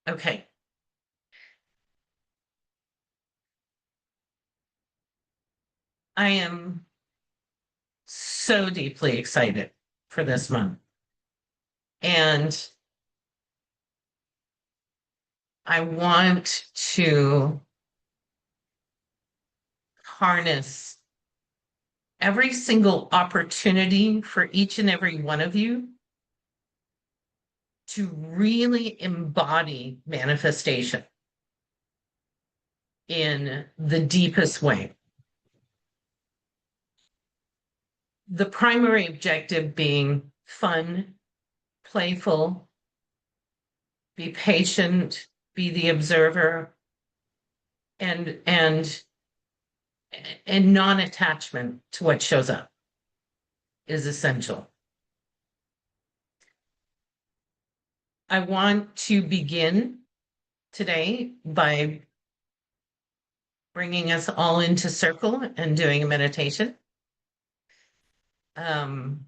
Okay. I am so deeply excited for this month. And I want to harness every single opportunity for each and every one of you to really embody manifestation in the deepest way. The primary objective being fun, playful, be patient, be the observer, and and and non-attachment to what shows up is essential. I want to begin today by bringing us all into circle and doing a meditation. Um,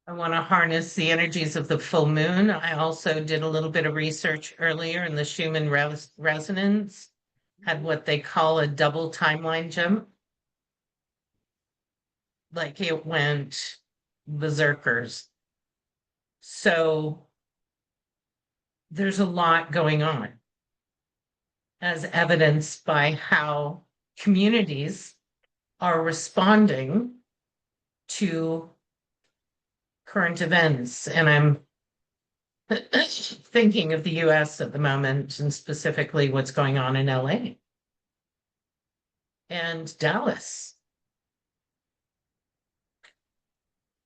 I want to harness the energies of the full moon. I also did a little bit of research earlier in the Schumann resonance, had what they call a double timeline jump. Like it went berserkers. So there's a lot going on, as evidenced by how communities are responding to current events. And I'm thinking of the US at the moment and specifically what's going on in LA and Dallas.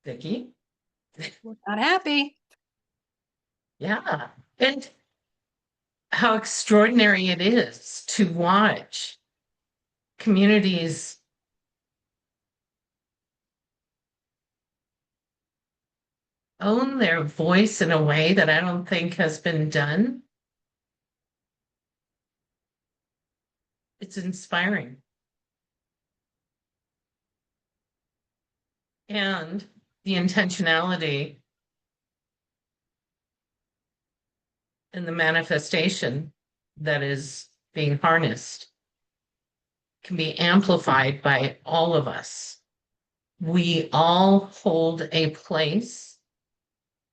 Vicki? Not happy. Yeah. And how extraordinary it is to watch communities own their voice in a way that I don't think has been done. It's inspiring. And the intentionality and the manifestation that is being harnessed can be amplified by all of us. We all hold a place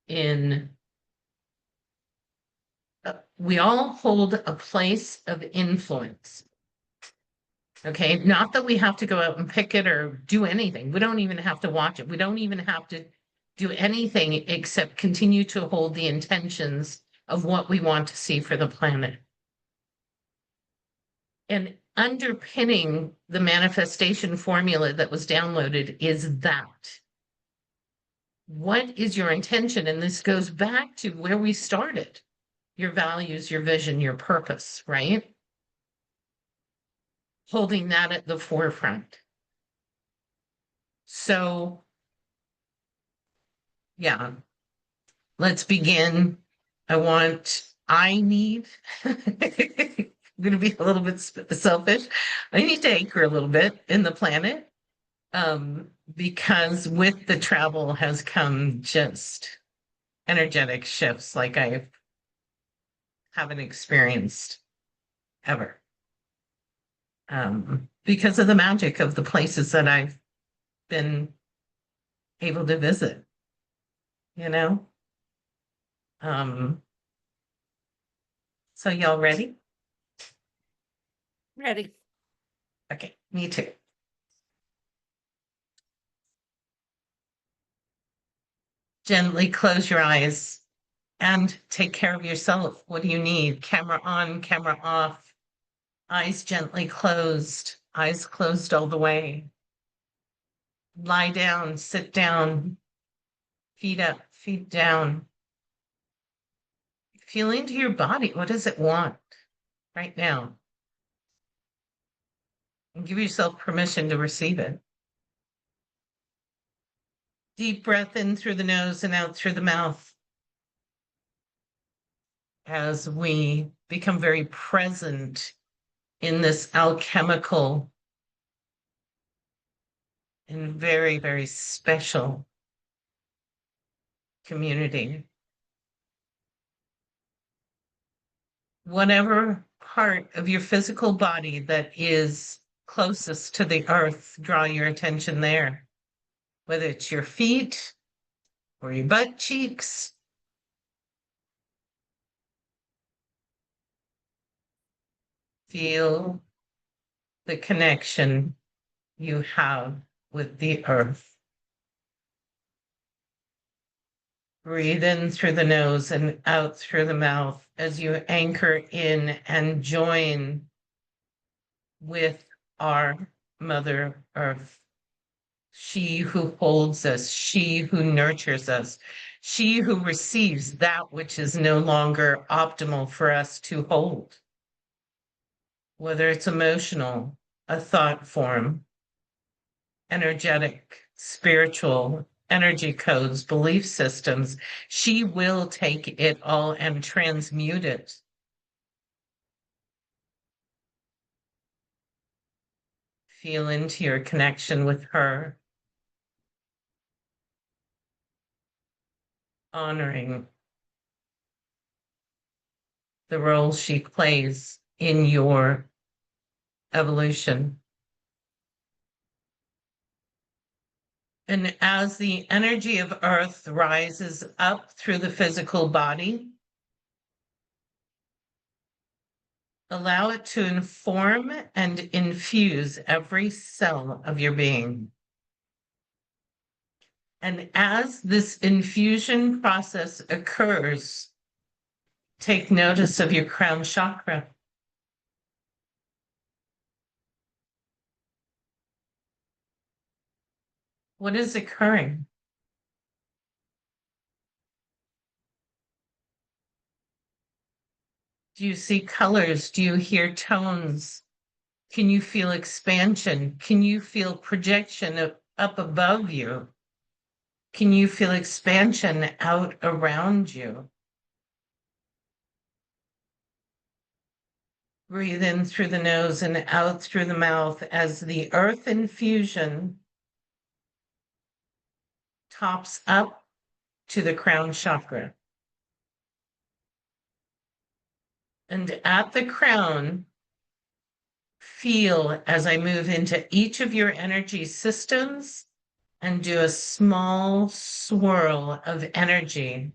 in, we all hold a place of influence. Okay, not that we have to go out and pick it or do anything. We don't even have to watch it. We don't even have to do anything except continue to hold the intentions of what we want to see for the planet. And underpinning the manifestation formula that was downloaded is that. What is your intention? And this goes back to where we started, your values, your vision, your purpose, right? Holding that at the forefront. So, yeah, let's begin. I need, I'm going to be a little bit selfish. I need to anchor a little bit in the planet because with the travel has come just energetic shifts like I haven't experienced ever. Because of the magic of the places that I've been able to visit, you know? Um, so y'all ready? Ready. Okay, me too. Gently close your eyes and take care of yourself. What do you need? Camera on, camera off, eyes gently closed, eyes closed all the way. Lie down, sit down, feet up, feet down. Feel into your body. What does it want right now? And give yourself permission to receive it. Deep breath in through the nose and out through the mouth as we become very present in this alchemical and very, very special community whatever part of your physical body that is closest to the earth, draw your attention there. Whether it's your feet or your butt cheeks. Feel the connection you have with the earth. Breathe in through the nose and out through the mouth as you anchor in and join with our Mother Earth. She who holds us, she who nurtures us, she who receives that which is no longer optimal for us to hold. Whether it's emotional, a thought form, energetic, spiritual, energy codes, belief systems, she will take it all and transmute it. Feel into your connection with her, honoring the role she plays in your evolution. And as the energy of Earth rises up through the physical body, allow it to inform and infuse every cell of your being. And as this infusion process occurs, take notice of your crown chakra. What is occurring? Do you see colors? Do you hear tones? Can you feel expansion? Can you feel projection up above you? Can you feel expansion out around you? Breathe in through the nose and out through the mouth as the earth infusion tops up to the crown chakra. And at the crown, feel as I move into each of your energy systems and do a small swirl of energy.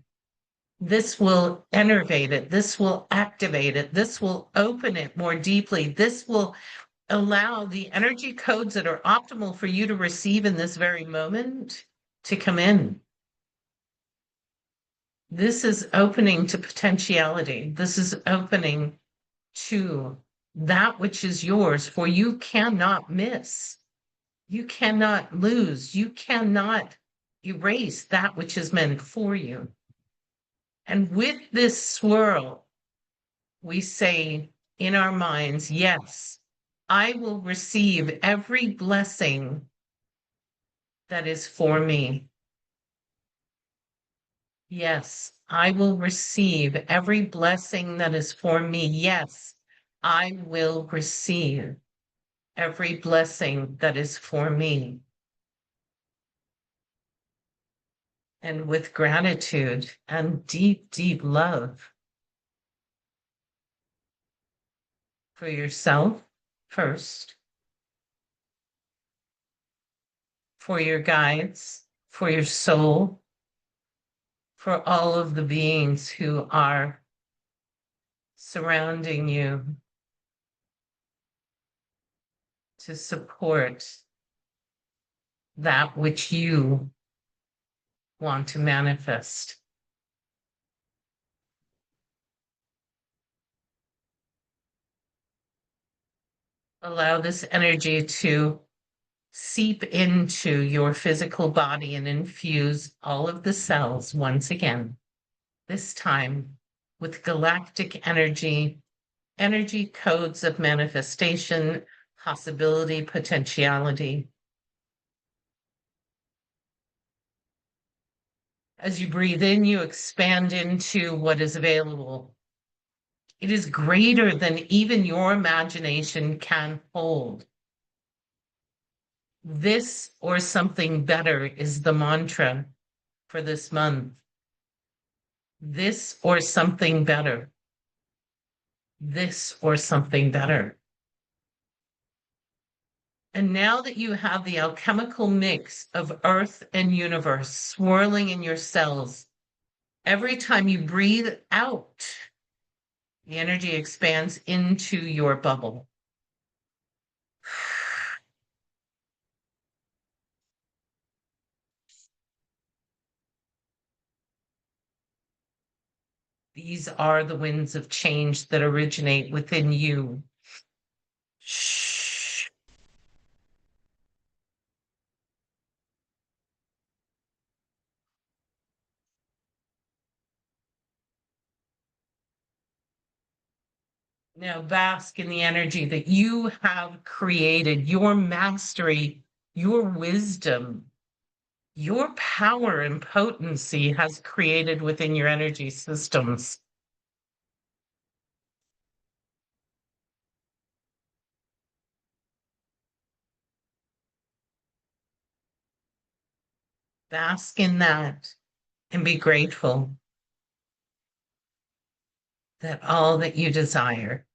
This will enervate it. This will activate it. This will open it more deeply. This will allow the energy codes that are optimal for you to receive in this very moment to come in. This is opening to potentiality. This is opening to that which is yours, for you cannot miss. You cannot lose. You cannot erase that which is meant for you. And with this swirl, we say in our minds, yes, I will receive every blessing that is for me. Yes, I will receive every blessing that is for me. Yes, I will receive every blessing that is for me. And with gratitude and deep, deep love for yourself first, for your guides, for your soul, for all of the beings who are surrounding you to support that which you want to manifest. Allow this energy to seep into your physical body and infuse all of the cells once again, this time with galactic energy, energy codes of manifestation, possibility, potentiality. As you breathe in, you expand into what is available. It is greater than even your imagination can hold. This or something better is the mantra for this month. This or something better. this or something better. And now that you have the alchemical mix of earth and universe swirling in your cells, every time you breathe out, the energy expands into your bubble. These are the winds of change that originate within you. Shh. Now bask in the energy that you have created, your mastery, your wisdom, your power and potency has created within your energy systems. Bask in that and be grateful that all that you desire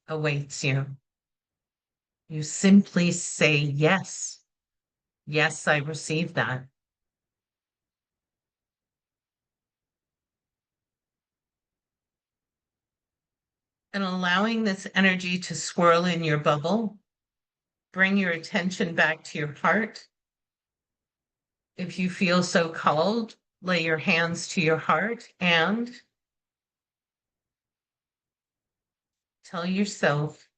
awaits you. You simply say, yes, yes, I receive that. And allowing this energy to swirl in your bubble, bring your attention back to your heart. If you feel so called, lay your hands to your heart and tell yourself,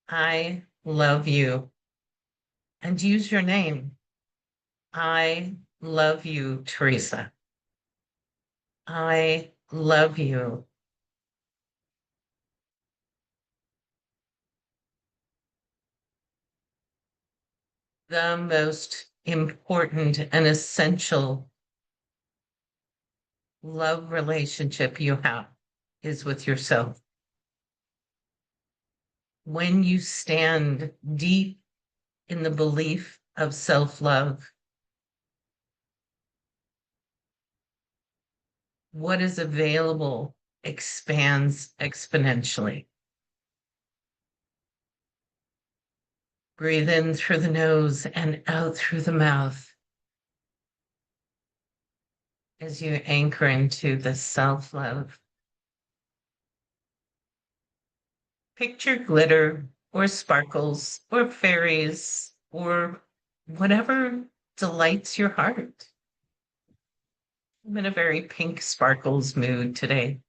I love you. And use your name. I love you, Teresa. I love you. The most important and essential love relationship you have is with yourself. When you stand deep in the belief of self-love, what is available expands exponentially. Breathe in through the nose and out through the mouth as you anchor into the self-love. Picture glitter or sparkles or fairies or whatever delights your heart. I'm in a very pink sparkles mood today.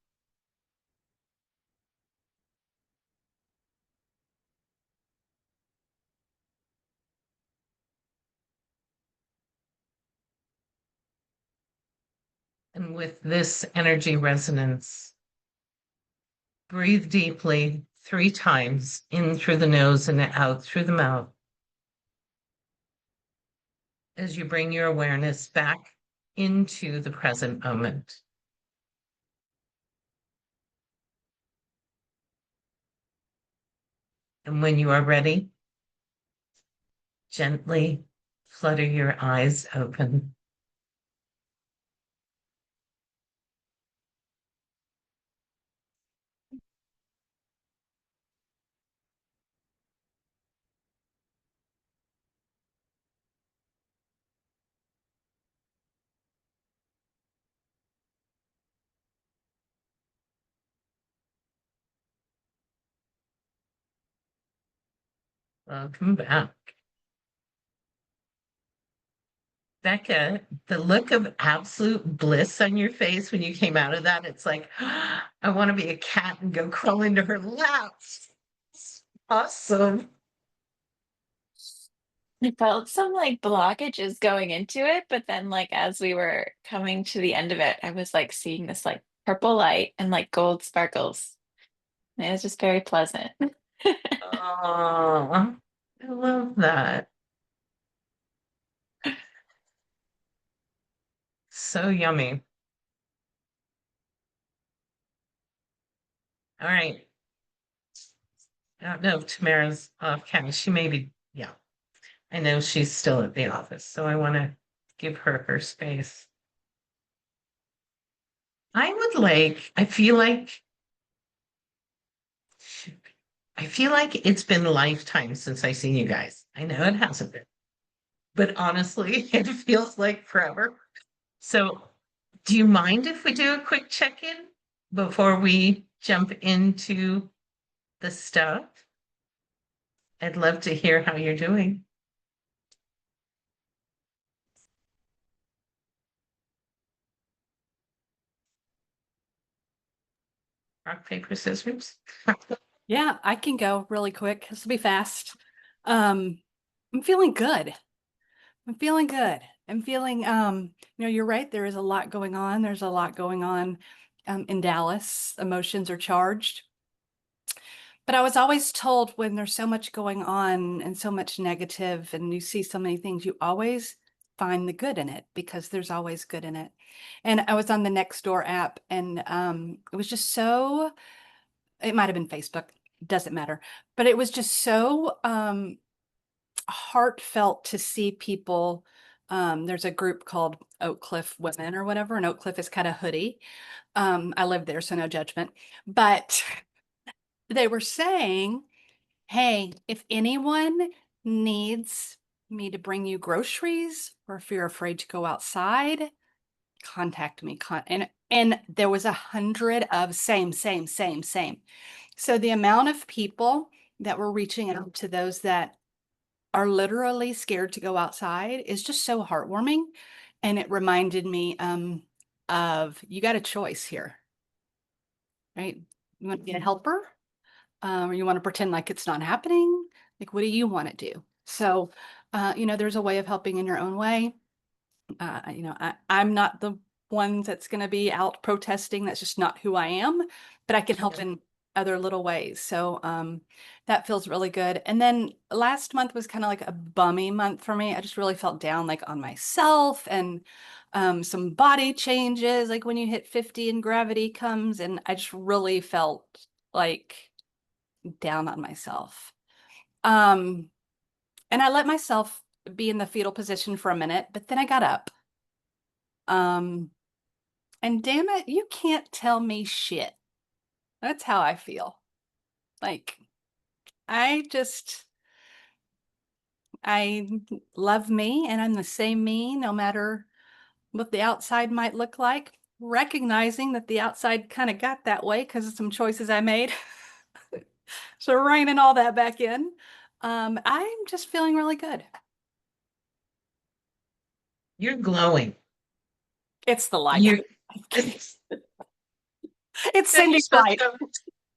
And with this energy resonance, breathe deeply 3 times in through the nose and out through the mouth as you bring your awareness back into the present moment. And when you are ready, gently flutter your eyes open. Welcome back. Becca, the look of absolute bliss on your face when you came out of that, it's like, I want to be a cat and go crawl into her lap. Awesome. I felt some like blockages going into it, but then like as we were coming to the end of it, I was like seeing this like purple light and like gold sparkles. And it was just very pleasant. Oh, I love that. So yummy. All right. I don't know if Tamara's off camera. She may be, yeah. I know she's still at the office, so I want to give her her space. I feel like I feel like it's been lifetimes since I've seen you guys. I know it hasn't been, but honestly, it feels like forever. So, do you mind if we do a quick check-in before we jump into the stuff? I'd love to hear how you're doing. Rock, paper, scissors. Yeah, I can go really quick. This will be fast. I'm feeling good. I'm feeling good. I'm feeling, you're right. There is a lot going on. There's a lot going on in Dallas. Emotions are charged. But I was always told when there's so much going on and so much negative and you see so many things, you always find the good in it because there's always good in it. And I was on the Nextdoor app and it was just so, it might have been Facebook, doesn't matter. But it was just so heartfelt to see people. There's a group called Oak Cliff Women or whatever, and Oak Cliff is kind of hoodie. I live there, so no judgment. But they were saying, hey, if anyone needs me to bring you groceries or if you're afraid to go outside, contact me. And there was 100 of same. So the amount of people that were reaching out to those that are literally scared to go outside is just so heartwarming. And it reminded me of you got a choice here, right? You want to be a helper? Or you want to pretend like it's not happening? Like, what do you want to do? So, there's a way of helping in your own way. I'm not the one that's going to be out protesting. That's just not who I am, but I can help in other little ways. So, that feels really good. And then last month was kind of like a bummy month for me. I just really felt down like on myself and some body changes, like when you hit 50 and gravity comes, and I just really felt like down on myself. And I let myself be in the fetal position for a minute, but then I got up. And damn it, you can't tell me shit. That's how I feel. Like, I love me and I'm the same me, no matter what the outside might look like, recognizing that the outside kind of got that way because of some choices I made. So reining all that back in. I'm just feeling really good. You're glowing. It's the light. You're It's Cindy's light.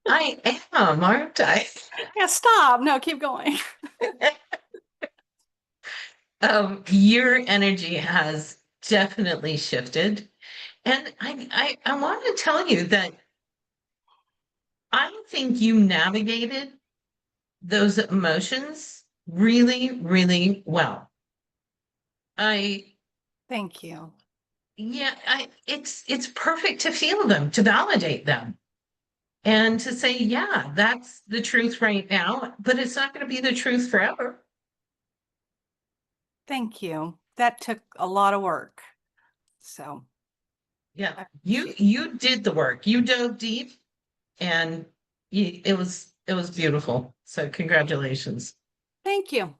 I am, aren't I? Yeah, stop. No, keep going. Your energy has definitely shifted. And I want to tell you that I think you navigated those emotions really, really well. I Thank you. Yeah, it's perfect to feel them, to validate them, and to say, yeah, that's the truth right now, but it's not going to be the truth forever. Thank you. That took a lot of work. So Yeah, I you appreciate it. you did the work. You dove deep, and it was beautiful. So congratulations. Thank you.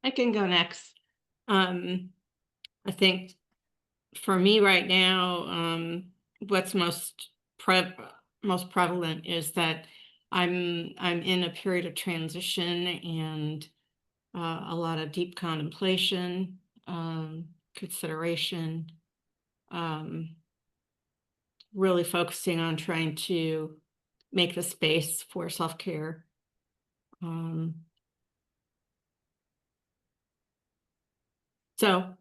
I can go next. I think for me right now, what's most prevalent is that I'm in a period of transition and a lot of deep contemplation, consideration, um, really focusing on trying to make the space for self-care. Um, so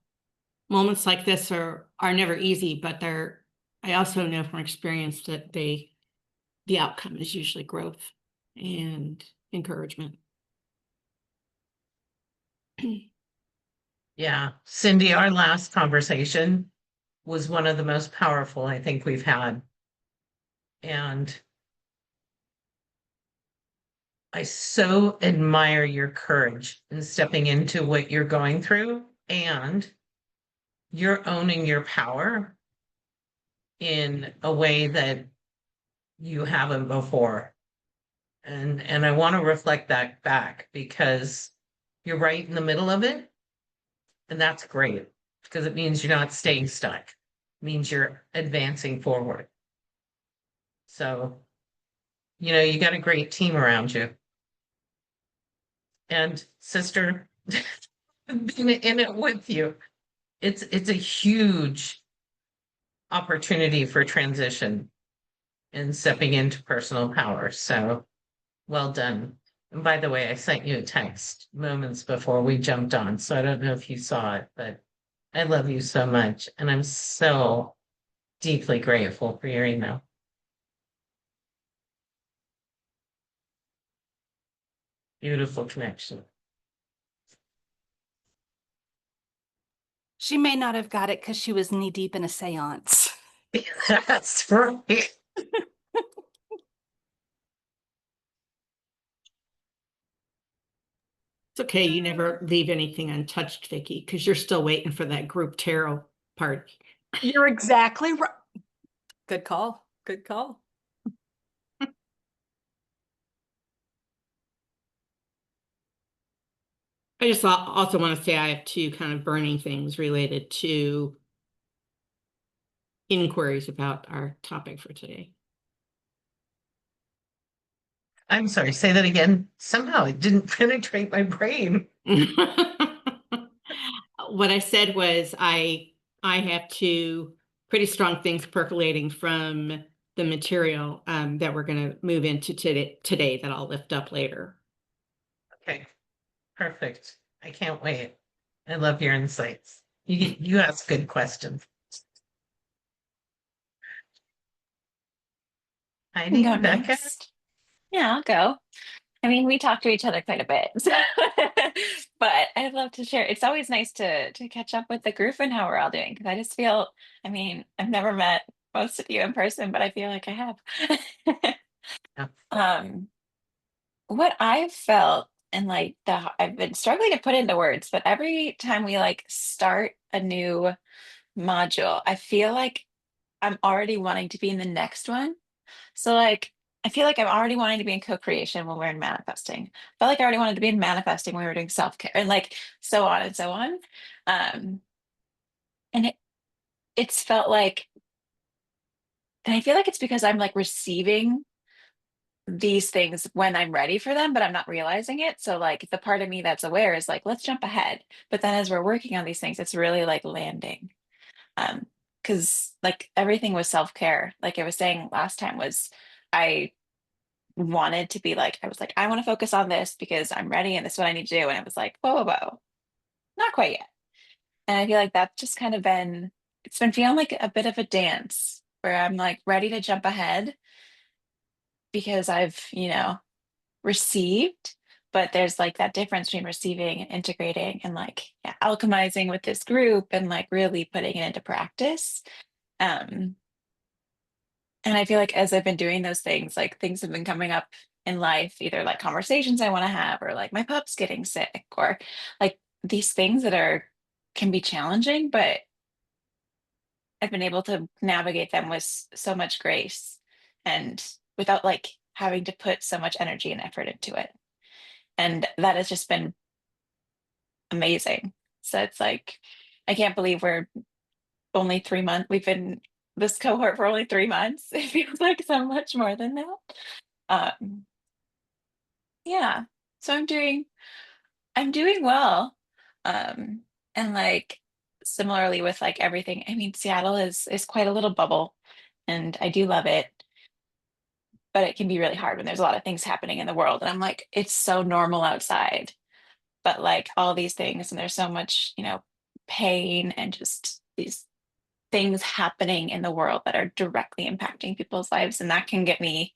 moments like this are never easy, but I also know from experience that the outcome is usually growth and encouragement. Yeah, Cindy, our last conversation was one of the most powerful I think we've had. And I so admire your courage in stepping into what you're going through, and you're owning your power in a way that you haven't before. And I want to reflect that back because you're right in the middle of it. And that's great because it means you're not staying stuck. It means you're advancing forward. So, you got a great team around you. And sister, being in it with you, it's a huge opportunity for transition and stepping into personal power. So well done. And by the way, I sent you a text moments before we jumped on, so I don't know if you saw it, but I love you so much. And I'm so deeply grateful for your email. Beautiful connection. She may not have got it because she was knee deep in a seance. That's right. It's okay, you never leave anything untouched, Vicky, because you're still waiting for that group tarot party. You're exactly right. Good call. Good call. I just also want to say I have two kind of burning things related to inquiries about our topic for today. I'm sorry, say that again. Somehow it didn't penetrate my brain. What I said was I have two pretty strong things percolating from the material that we're going to move into today that I'll lift up later. Okay, perfect. I can't wait. I love your insights. You ask good questions. I Heidi, can go Becca, next. Yeah, I'll go. I mean, we talk to each other quite a bit, but I'd love to share. It's always nice to catch up with the group and how we're all doing because I just feel, I mean, I've never met most of you in person, but I feel like I have. Yeah. What I've felt and like I've been struggling to put into words, but every time we like start a new module, I feel like I'm already wanting to be in the next one. So like I feel like I'm already wanting to be in co-creation when we're in manifesting. I felt like I already wanted to be in manifesting when we were doing self-care and like so on and so on. And it's felt like, and I feel like it's because I'm like receiving these things when I'm ready for them, but I'm not realizing it. So like the part of me that's aware is like, let's jump ahead. But then as we're working on these things, it's really like landing. Because like everything was self-care. Like I was saying last time was I wanted to be like, I was like, I want to focus on this because I'm ready and this is what I need to do. And it was like, whoa, whoa, whoa, not quite yet. And I feel like that's just kind of it's been feeling like a bit of a dance where I'm like ready to jump ahead because I've, received, but there's like that difference between receiving and integrating and like alchemizing with this group and like really putting it into practice. And I feel like as I've been doing those things, like things have been coming up in life, either like conversations I want to have, or like my pup's getting sick, or like these things that can be challenging, but I've been able to navigate them with so much grace and without like having to put so much energy and effort into it. And that has just been amazing. So it's like, I can't believe we're only 3 months. We've been this cohort for only 3 months. It feels like so much more than that. Yeah. So I'm doing well. And like similarly with like everything, I mean, Seattle is quite a little bubble and I do love it. But it can be really hard when there's a lot of things happening in the world. And I'm like, it's so normal outside. But like all these things, and there's so much, pain and just these things happening in the world that are directly impacting people's lives. And that can get me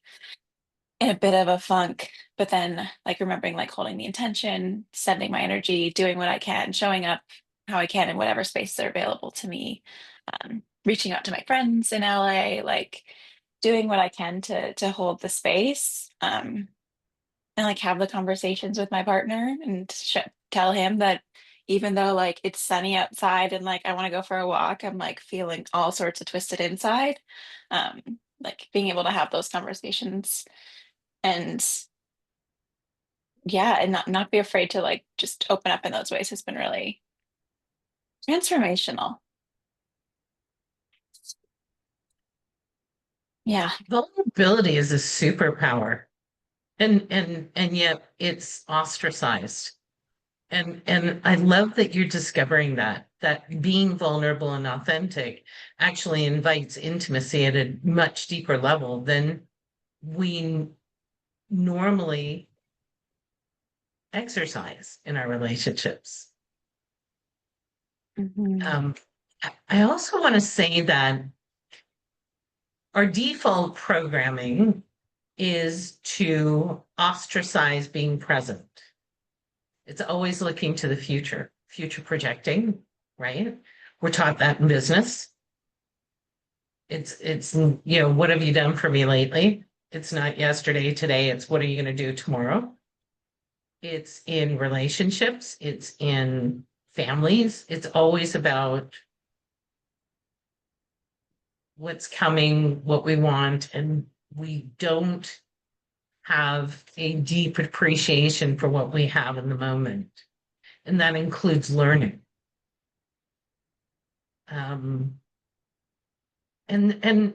in a bit of a funk. But then like remembering like holding the intention, sending my energy, doing what I can, showing up how I can in whatever spaces are available to me, reaching out to my friends in LA, like doing what I can to hold the space. and like have the conversations with my partner and tell him that even though like it's sunny outside and like I want to go for a walk, I'm like feeling all sorts of twisted inside. Um, like being able to have those conversations and yeah, and not be afraid to like just open up in those ways has been really transformational. Yeah. Vulnerability is a superpower, and yet it's ostracized. And I love that you're discovering that being vulnerable and authentic actually invites intimacy at a much deeper level than we normally exercise in our relationships. Mhm. I also want to say that our default programming is to ostracize being present. It's always looking to the future projecting, right? We're taught that in business. It's what have you done for me lately? It's not yesterday, today, it's what are you going to do tomorrow? It's in relationships, it's in families. It's always about what's coming, what we want, and we don't have a deep appreciation for what we have in the moment. And that includes learning. Um, and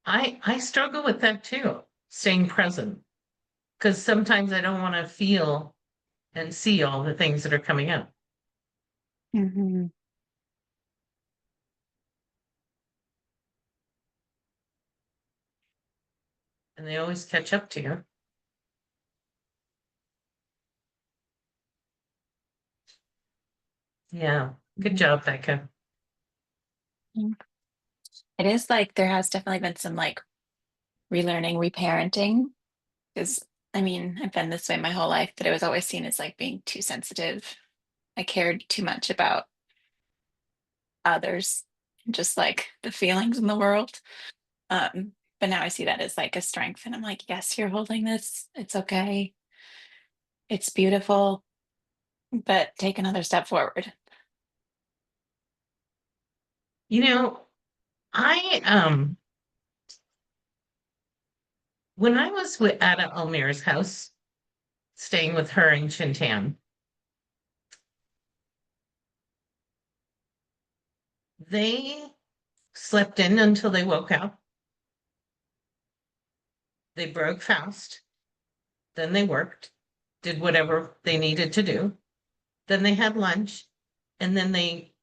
I struggle with that too, staying present, because sometimes I don't want to feel and see all the things that are coming up. Mhm. And they always catch up to you. Yeah. Good job, Becca. It is like there has definitely been some like relearning, reparenting. Because I mean, I've been this way my whole life, but I was always seen as like being too sensitive. I cared too much about others, just like the feelings in the world. But now I see that as like a strength, and I'm like, yes, you're holding this. It's okay. It's beautiful, but take another step forward. You know, I when I was at Almira's house, staying with her in Chintan, they slept in until they woke up. They broke fast. Then they worked, did whatever they needed to do. Then they had lunch, and then they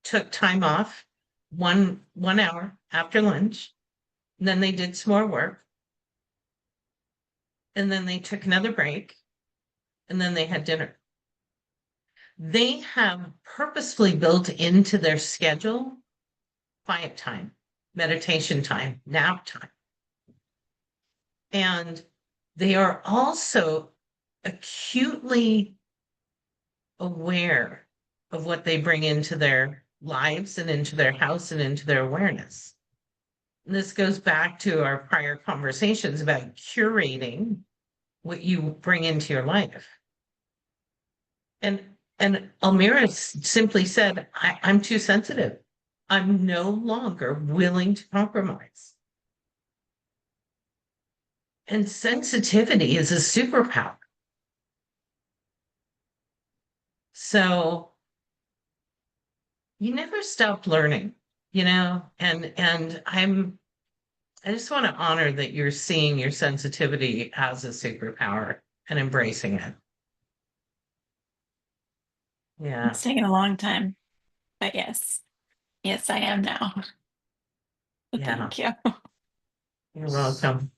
took time off, one hour after lunch. And then they did some more work, and then they took another break, and then they had dinner. They have purposefully built into their schedule quiet time, meditation time, nap time. And they are also acutely aware of what they bring into their lives and into their house and into their awareness. And this goes back to our prior conversations about curating what you bring into your life. And Almira simply said, I'm too sensitive. I'm no longer willing to compromise. And sensitivity is a superpower. So you never stop learning, and I just want to honor that you're seeing your sensitivity as a superpower and embracing it. Yeah, It's taken a long time, but yes, yes, I am now. yeah, Thank you. you're welcome.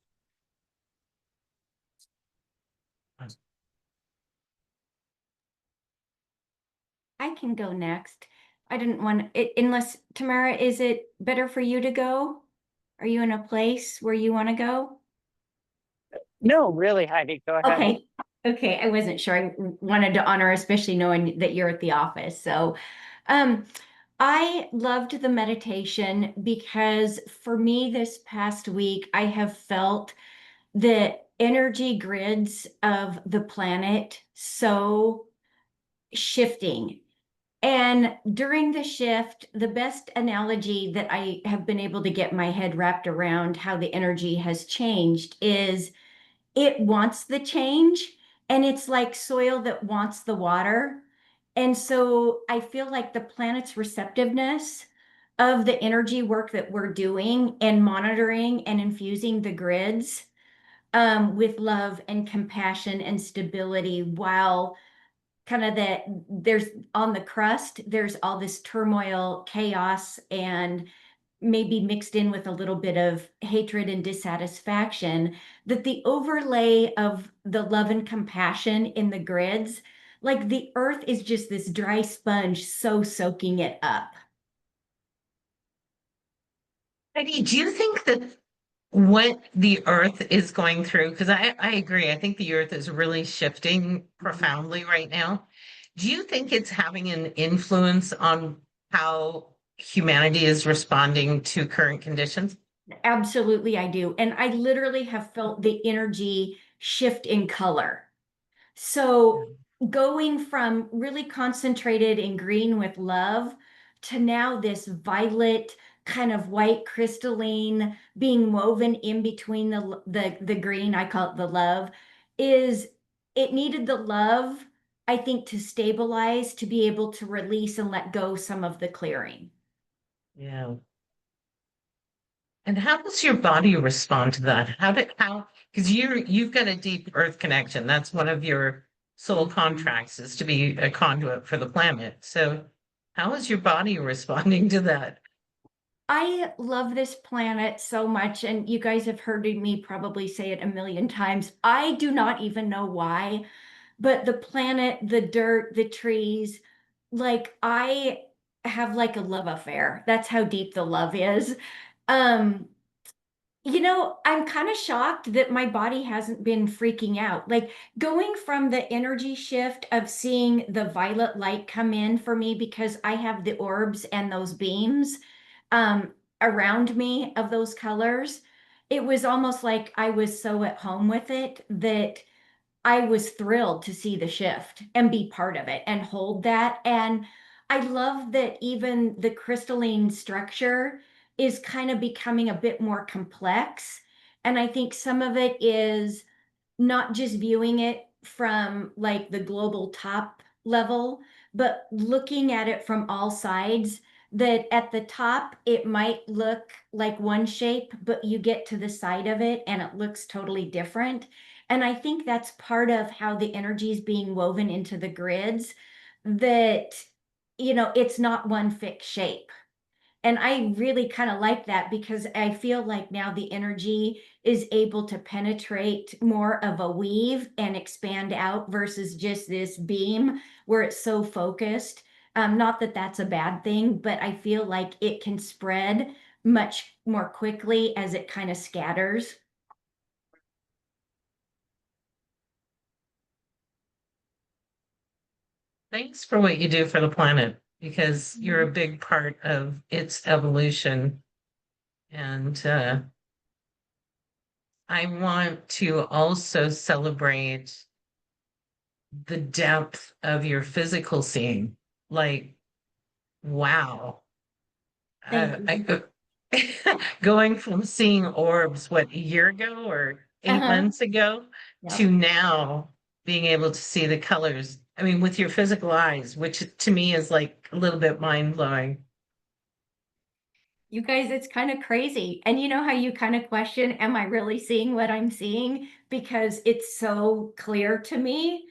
I can go next. I didn't want it unless Tamara, is it better for you to go? Are you in a place where you want to go? No, really, Heidi, go ahead. Okay. Okay. I wasn't sure. I wanted to honor, especially knowing that you're at the office. So, um, I loved the meditation because for me this past week, I have felt that energy grids of the planet so shifting. And during the shift, the best analogy that I have been able to get my head wrapped around how the energy has changed is it wants the change, and it's like soil that wants the water. And so I feel like the planet's receptiveness of the energy work that we're doing and monitoring and infusing the grids with love and compassion and stability, while kind of that there's on the crust, there's all this turmoil, chaos, and maybe mixed in with a little bit of hatred and dissatisfaction, that the overlay of the love and compassion in the grids, like the earth is just this dry sponge, so soaking it up. Heidi, do you think that what the earth is going through, because I agree, I think the earth is really shifting profoundly right now. Do you think it's having an influence on how humanity is responding to current conditions? Absolutely, I do. And I literally have felt the energy shift in color. So going from really concentrated in green with love to now this violet kind of white crystalline being woven in between the green, I call it the love, is it needed the love, I think, to stabilize, to be able to release and let go some of the clearing. Yeah. And how does your body respond to that? Because you've got a deep earth connection. That's one of your soul contracts, is to be a conduit for the planet. So how is your body responding to that? I love this planet so much, and you guys have heard me probably say it a million times. I do not even know why, but the planet, the dirt, the trees, like I have like a love affair. That's how deep the love is. Um, I'm kind of shocked that my body hasn't been freaking out. Like going from the energy shift of seeing the violet light come in for me because I have the orbs and those beams um, around me of those colors. It was almost like I was so at home with it that I was thrilled to see the shift and be part of it and hold that. And I love that even the crystalline structure is kind of becoming a bit more complex. And I think some of it is not just viewing it from like the global top level, but looking at it from all sides. That at the top, it might look like one shape, but you get to the side of it and it looks totally different. And I think that's part of how the energy is being woven into the grids, that, it's not one fixed shape. And I really kind of like that because I feel like now the energy is able to penetrate more of a weave and expand out versus just this beam where it's so focused. Not that that's a bad thing, but I feel like it can spread much more quickly as it kind of scatters. Thanks for what you do for the planet, because you're a big part of its evolution. And I want to also celebrate the depth of your physical seeing. Like, wow. Thank you. Going from seeing orbs, what, a year ago or 8 Uh-huh. months ago, Yep. to now being able to see the colors. I mean, with your physical eyes, which to me is like a little bit mind blowing. You guys, it's kind of crazy. And you know how you kind of question, am I really seeing what I'm seeing? Because it's so clear to me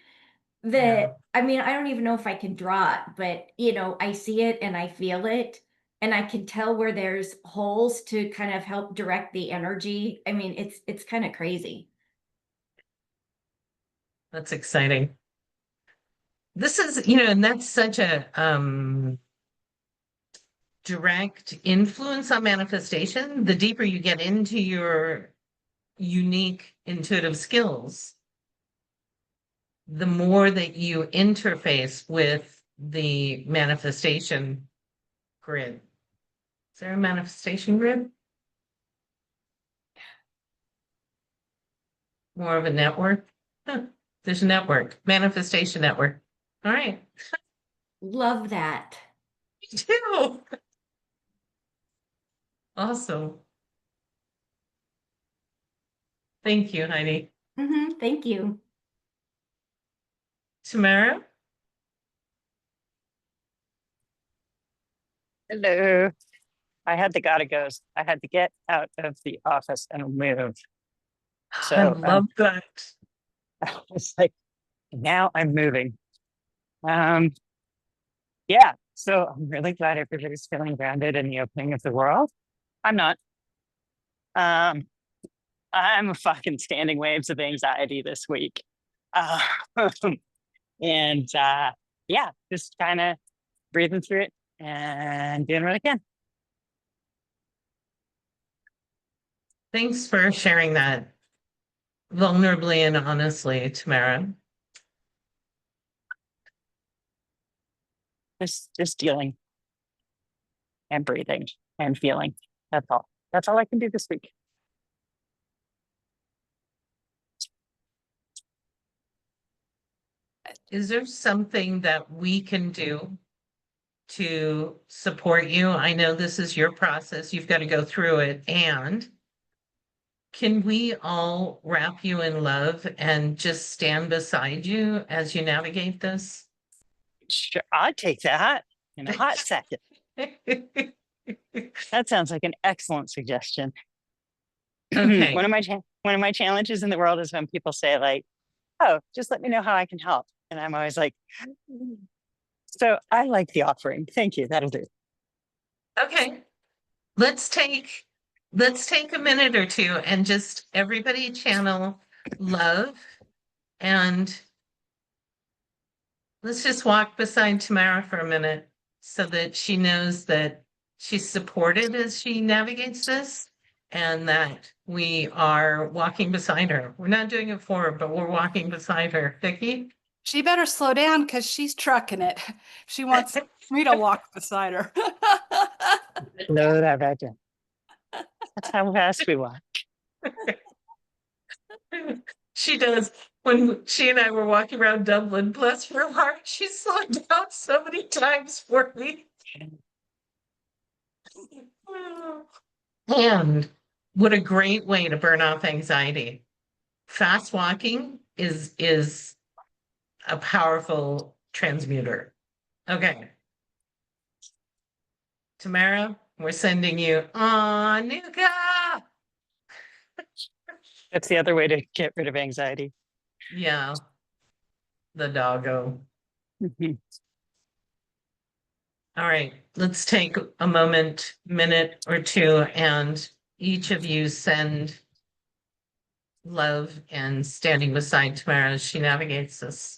that, I mean, I don't even know if I can draw it, but I see it and I feel it. And I can tell where there's holes to kind of help direct the energy. I mean, it's kind of crazy. That's exciting. This is, and that's such a direct influence on manifestation. The deeper you get into your unique intuitive skills, the more that you interface with the manifestation grid. Is there a manifestation grid? more of a network. Huh, there's a network, manifestation network. All right. Love that. Me too. Awesome. Thank you, Heidi. Thank you. Tamara? Hello. I had the gotta goes. I had to get out of the office and move. I So love that. I was like, now I'm moving. Um, yeah. So I'm really glad everybody's feeling grounded in the opening of the world. I'm not. Um, I'm a fucking standing waves of anxiety this week. Uh, and yeah, just kind of breathing through it and doing what I can. Thanks for sharing that vulnerably and honestly, Tamara. Just dealing and breathing and feeling. That's all. That's all I can do this week. Is there something that we can do to support you? I know this is your process. You've got to go through it. And can we all wrap you in love and just stand beside you as you navigate this? Sure, I'd take that in a hot second. That sounds like an excellent suggestion. Okay. One of my challenges in the world is when people say like, "Oh, just let me know how I can help," and I'm always like, "So I like the offering. Thank you. That'll do." Okay. Let's take a minute or two and just everybody channel love, and let's just walk beside Tamara for a minute so that she knows that she's supported as she navigates this and that we are walking beside her. We're not doing it for her, but we're walking beside her. Vicki? She better slow down because she's trucking it. She wants me to walk beside her. No, that's how fast we walk. She does. When she and I were walking around Dublin, bless her heart, she slowed down so many times for me. And what a great way to burn off anxiety. Fast walking is a powerful transmuter. Okay. Tamara, we're sending you on Nuka. That's the other way to get rid of anxiety. Yeah, the doggo. Mhm. All right, let's take a minute or two, and each of you send love and standing beside Tamara as she navigates this.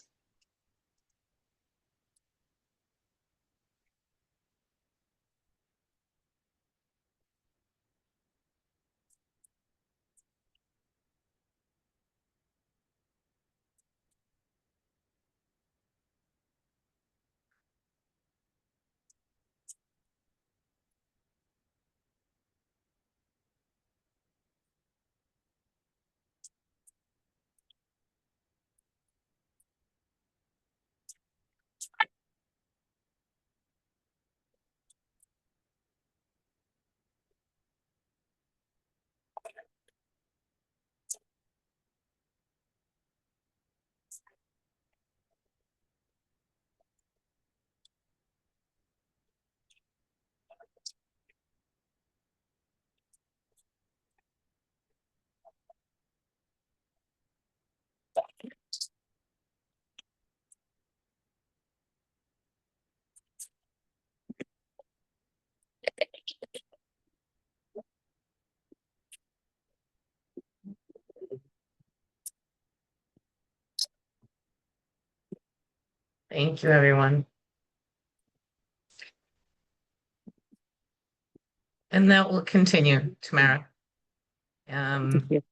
Thank you, everyone. And that will continue, Tamara. Thank you.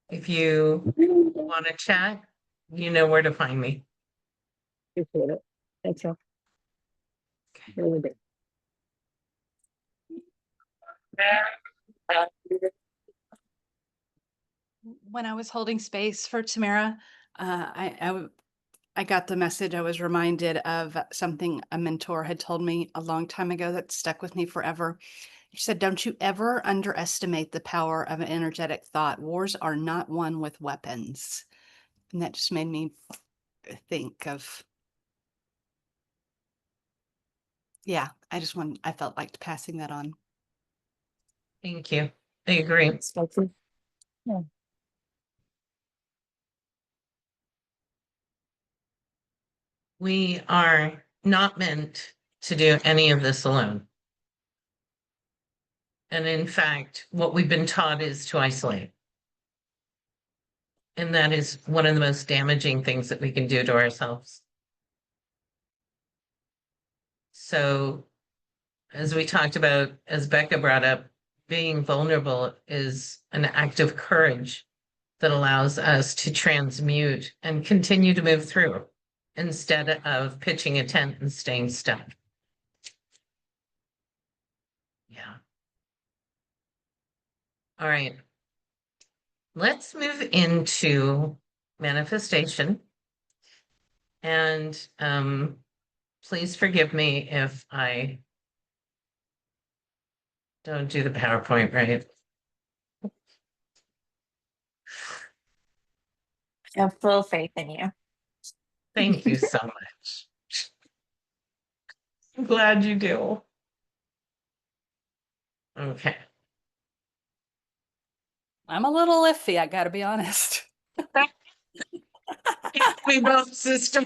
If you want to chat, you know where to find me. Appreciate it. Thanks, you. Really big. when I was holding space for Tamara, I got the message. I was reminded of something a mentor had told me a long time ago that stuck with me forever. She said, "Don't you ever underestimate the power of an energetic thought. Wars are not won with weapons." And that just made me think of, yeah, I felt like passing that on. Thank you. I agree. We are not meant to do any of this alone. And in fact, what we've been taught is to isolate. And that is one of the most damaging things that we can do to ourselves. So, as we talked about, as Becca brought up, being vulnerable is an act of courage that allows us to transmute and continue to move through instead of pitching a tent and staying stuck. Yeah. All right. Let's move into manifestation. And please forgive me if I don't do the PowerPoint right. I have full faith in you. Thank you so much. I'm glad you do. Okay. I'm a little iffy, I gotta be honest. We both, sister.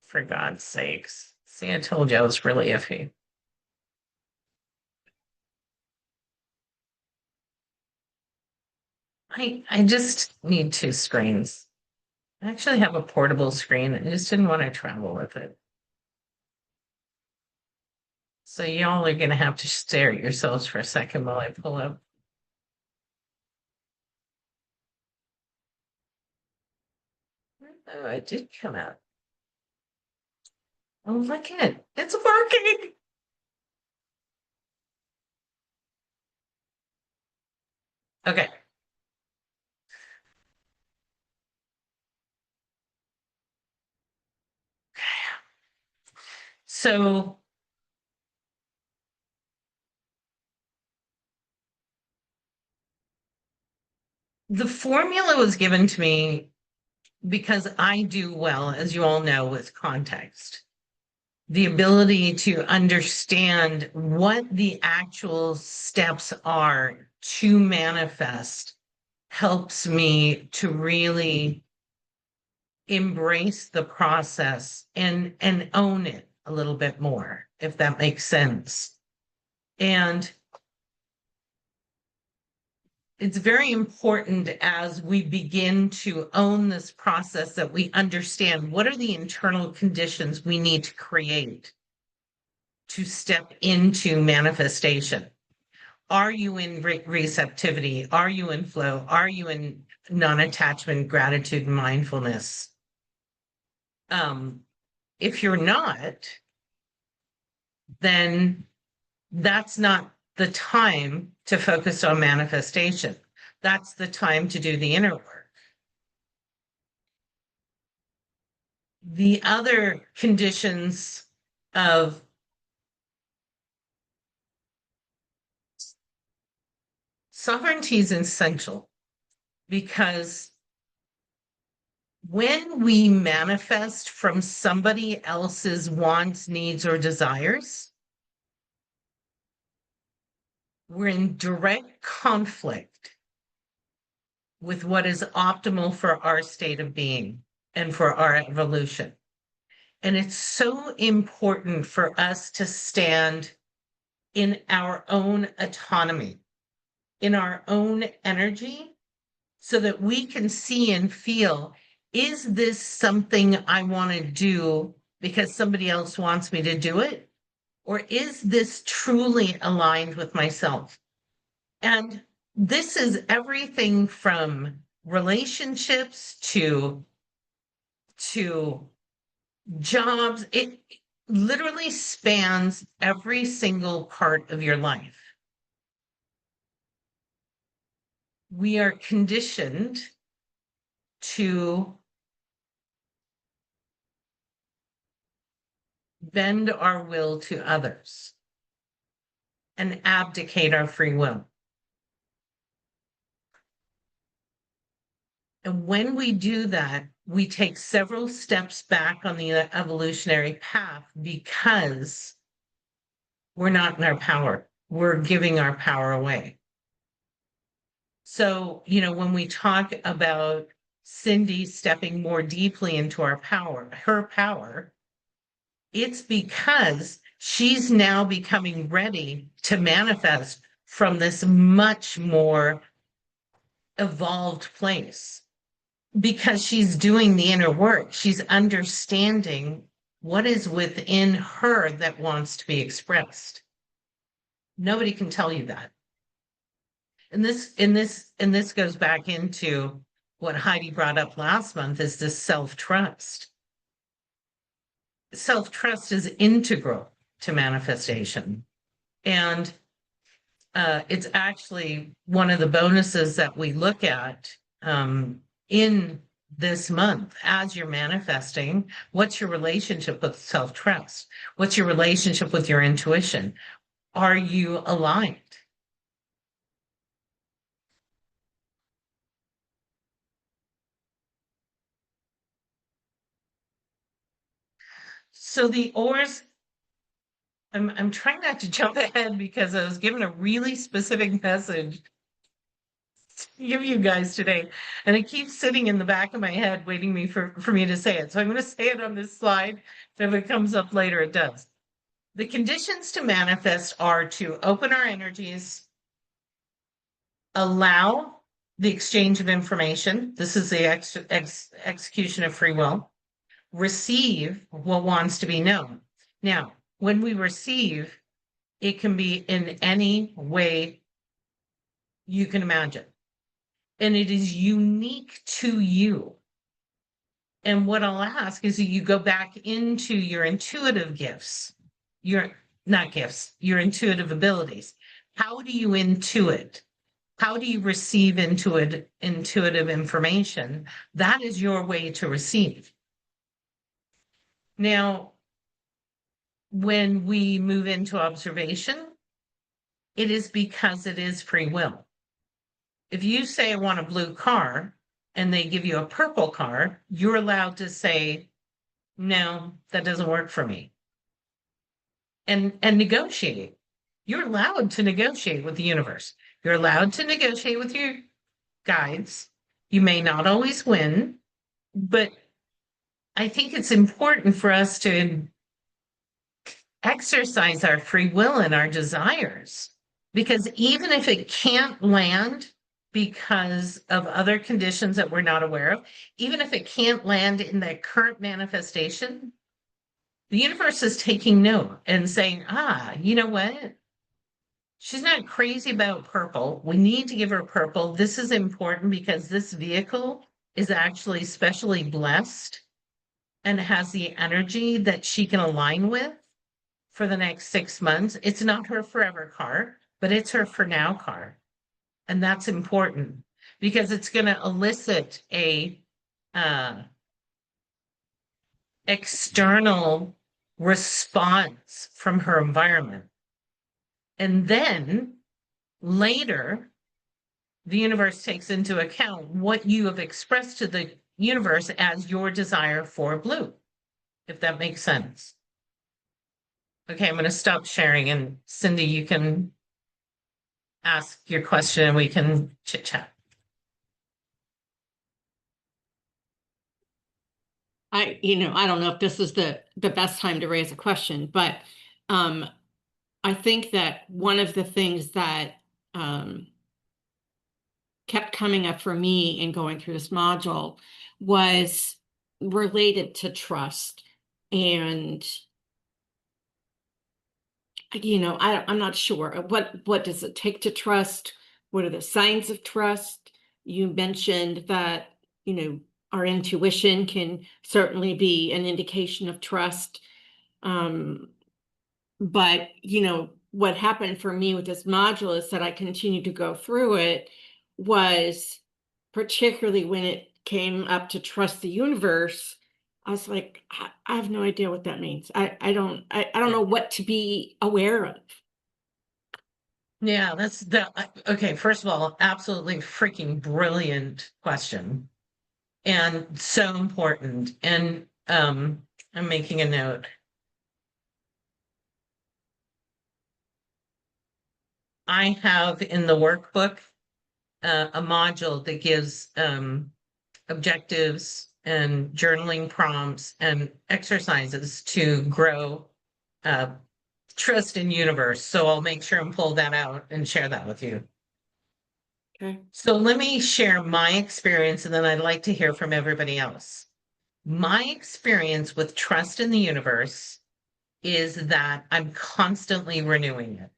For God's sakes. See, I told you I was really iffy. I just need 2 screens. I actually have a portable screen. I just didn't want to travel with it. So y'all are gonna have to stare at yourselves for a second while I pull up. Oh, it did come out. Oh, look at it. It's working. Okay. So the formula was given to me because I do well, as you all know, with context. The ability to understand what the actual steps are to manifest helps me to really embrace the process and own it a little bit more, if that makes sense. And it's very important as we begin to own this process that we understand what are the internal conditions we need to create to step into manifestation. Are you in receptivity? Are you in flow? Are you in non-attachment, gratitude, and mindfulness? If you're not, then that's not the time to focus on manifestation. That's the time to do the inner work. The other conditions of sovereignty is essential because when we manifest from somebody else's wants, needs, or desires, we're in direct conflict with what is optimal for our state of being and for our evolution. And it's so important for us to stand in our own autonomy, in our own energy, so that we can see and feel, is this something I want to do because somebody else wants me to do it? Or is this truly aligned with myself? And this is everything from relationships to jobs, it literally spans every single part of your life. We are conditioned to bend our will to others and abdicate our free will. And when we do that, we take several steps back on the evolutionary path because we're not in our power. We're giving our power away. So, when we talk about Cindy stepping more deeply into her power, it's because she's now becoming ready to manifest from this much more evolved place. Because she's doing the inner work, she's understanding what is within her that wants to be expressed. Nobody can tell you that. And this goes back into what Heidi brought up last month, is this self-trust. Self-trust is integral to manifestation. And it's actually one of the bonuses that we look at in this month as you're manifesting. What's your relationship with self-trust? What's your relationship with your intuition? Are you aligned? So the oars, I'm trying not to jump ahead because I was given a really specific message to give you guys today, and it keeps sitting in the back of my head waiting for me to say it. So I'm going to say it on this slide. If it comes up later, it does. The conditions to manifest are to open our energies, allow the exchange of information. This is the execution of free will. Receive what wants to be known. Now, when we receive, it can be in any way you can imagine. And it is unique to you. And what I'll ask is that you go back into your intuitive gifts, your intuitive abilities. How do you intuit? How do you receive intuitive information? That is your way to receive. Now, when we move into observation, it is because it is free will. If you say, I want a blue car, and they give you a purple car, you're allowed to say, no, that doesn't work for me. And negotiate. You're allowed to negotiate with the universe. You're allowed to negotiate with your guides. You may not always win, but I think it's important for us to exercise our free will and our desires, because even if it can't land because of other conditions that we're not aware of, even if it can't land in the current manifestation, the universe is taking note and saying, you know what? She's not crazy about purple. We need to give her purple. This is important because this vehicle is actually specially blessed and has the energy that she can align with for the next 6 months. It's not her forever car, but it's her for now car. And that's important because it's going to elicit a external response from her environment. And then later, the universe takes into account what you have expressed to the universe as your desire for blue, if that makes sense. Okay, I'm going to stop sharing, and Cindy, you can ask your question and we can chit chat. I don't know if this is the best time to raise a question, but I think that one of the things that kept coming up for me in going through this module was related to trust. And I'm not sure what does it take to trust? What are the signs of trust? You mentioned that our intuition can certainly be an indication of trust. But you know, what happened for me with this module is that I continued to go through it, was particularly when it came up to trust the universe. I was like, I have no idea what that means. I don't know what to be aware of. Yeah, that's okay. First of all, absolutely freaking brilliant question. And so important. And I'm making a note. I have in the workbook a module that gives objectives and journaling prompts and exercises to grow trust in universe. So I'll make sure and pull that out and share that with you. Okay. So let me share my experience, and then I'd like to hear from everybody else. My experience with trust in the universe is that I'm constantly renewing it.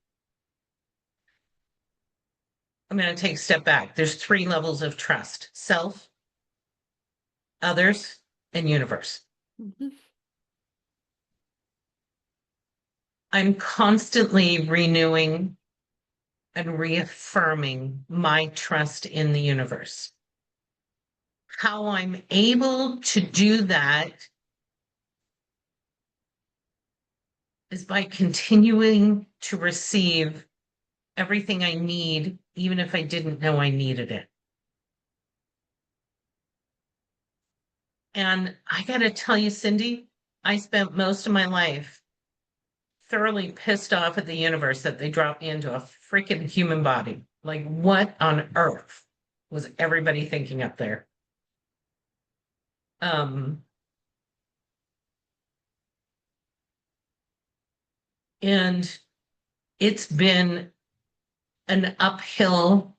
I'm going to take a step back. There's 3 levels of trust: self, others, and universe. Mhm. I'm constantly renewing and reaffirming my trust in the universe. How I'm able to do that is by continuing to receive everything I need, even if I didn't know I needed it. And I got to tell you, Cindy, I spent most of my life thoroughly pissed off at the universe that they dropped me into a freaking human body. Like, what on earth was everybody thinking up there? And it's been an uphill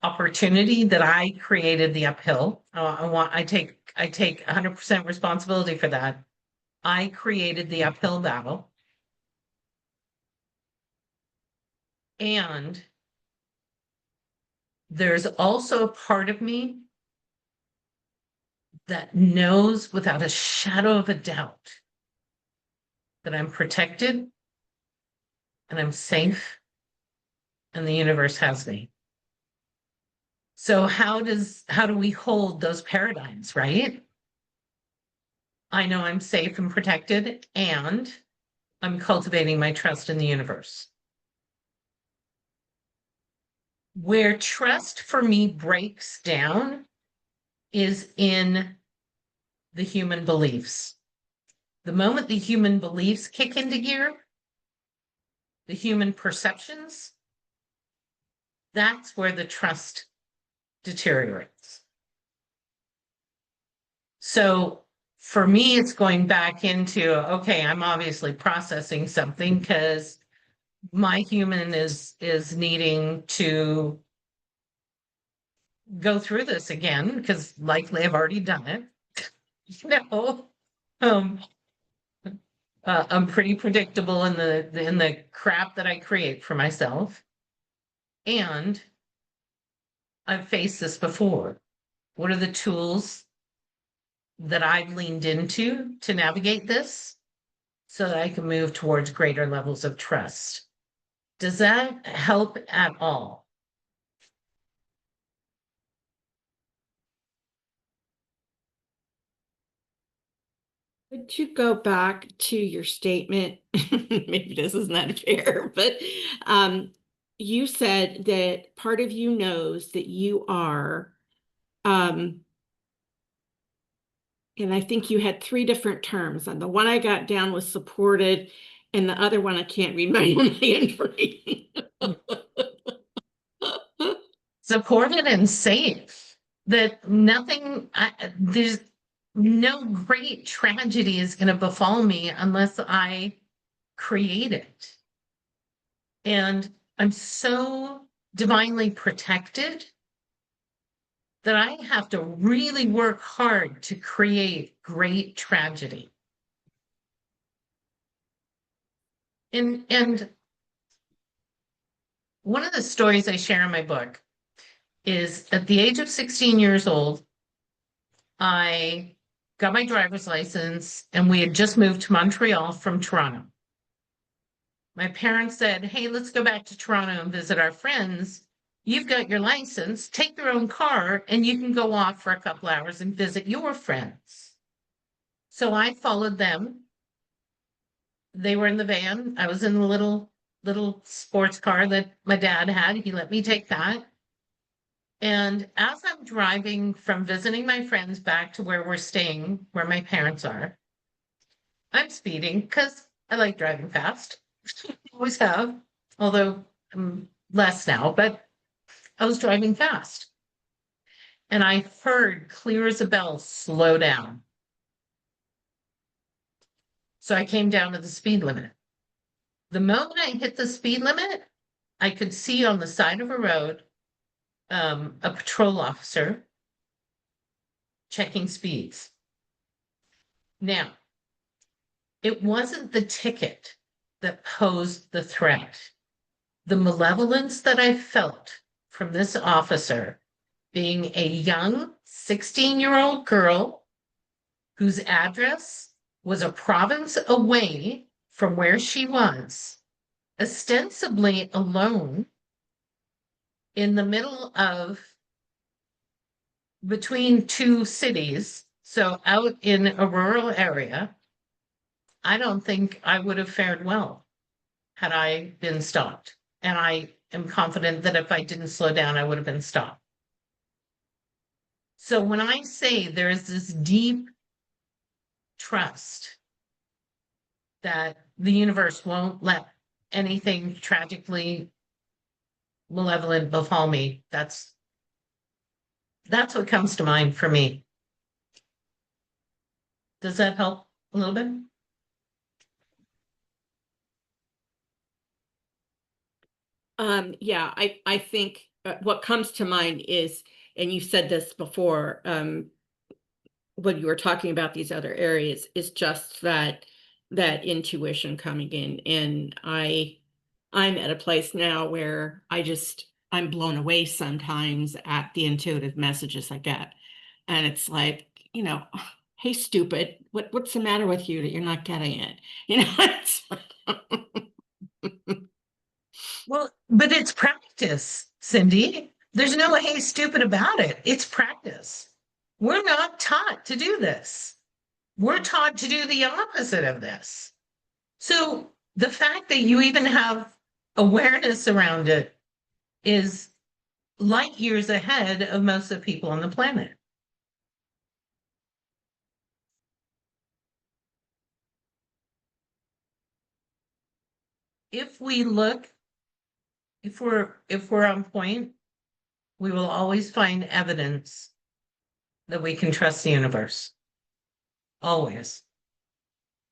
opportunity that I created the uphill. I take 100% responsibility for that. I created the uphill battle. And there's also a part of me that knows without a shadow of a doubt that I'm protected and I'm safe and the universe has me. So how do we hold those paradigms, right? I know I'm safe and protected, and I'm cultivating my trust in the universe. Where trust for me breaks down is in the human beliefs. The moment the human beliefs kick into gear, the human perceptions, that's where the trust deteriorates. So for me, it's going back into, okay, I'm obviously processing something because my human is needing to go through this again because likely I've already done it. Um, I'm pretty predictable in the crap that I create for myself, and I've faced this before. What are the tools that I've leaned into to navigate this so that I can move towards greater levels of trust? Does that help at all? Would you go back to your statement? Maybe this is not fair, but you said that part of you knows that you are, and I think you had 3 different terms, and the one I got down was supported, and the other one I can't read my own handwriting. Supported and safe. That there's no great tragedy is going to befall me unless I create it. And I'm so divinely protected that I have to really work hard to create great tragedy. And one of the stories I share in my book is at the age of 16 years old, I got my driver's license and we had just moved to Montreal from Toronto. My parents said, hey, let's go back to Toronto and visit our friends. You've got your license, take your own car, and you can go off for a couple hours and visit your friends. So I followed them. They were in the van. I was in the little sports car that my dad had. He let me take that. And as I'm driving from visiting my friends back to where we're staying, where my parents are, I'm speeding because I like driving fast. Always have, although I'm less now, but I was driving fast. And I heard clear as a bell, slow down. So I came down to the speed limit. The moment I hit the speed limit, I could see on the side of a road a patrol officer checking speeds. Now, it wasn't the ticket that posed the threat. The malevolence that I felt from this officer being a young 16-year-old girl whose address was a province away from where she was, ostensibly alone in the middle of between two cities, so out in a rural area. I don't think I would have fared well had I been stopped. And I am confident that if I didn't slow down, I would have been stopped. So when I say there is this deep trust that the universe won't let anything tragically malevolent befall me, that's what comes to mind for me. Does that help a little bit? Yeah, I think what comes to mind is, and you said this before, when you were talking about these other areas, is just that intuition coming in. And I'm at a place now where I'm blown away sometimes at the intuitive messages I get. And it's like, hey, stupid, what's the matter with you that you're not getting it? It's Well, but it's practice, Cindy. There's no hey stupid about it. It's practice. We're not taught to do this. We're taught to do the opposite of this. So the fact that you even have awareness around it is light years ahead of most of the people on the planet. If we look, if we're on point, we will always find evidence that we can trust the universe. Always.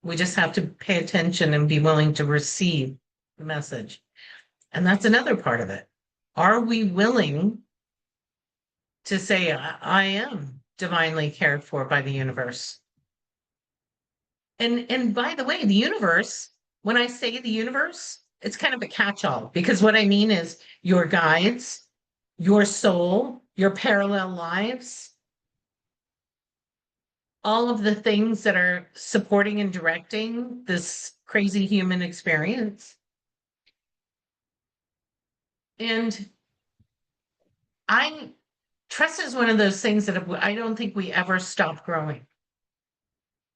We just have to pay attention and be willing to receive the message. And that's another part of it. Are we willing to say, I am divinely cared for by the universe? And by the way, the universe, when I say the universe, it's kind of a catch-all, because what I mean is your guides, your soul, your parallel lives, all of the things that are supporting and directing this crazy human experience. And trust is one of those things that I don't think we ever stop growing.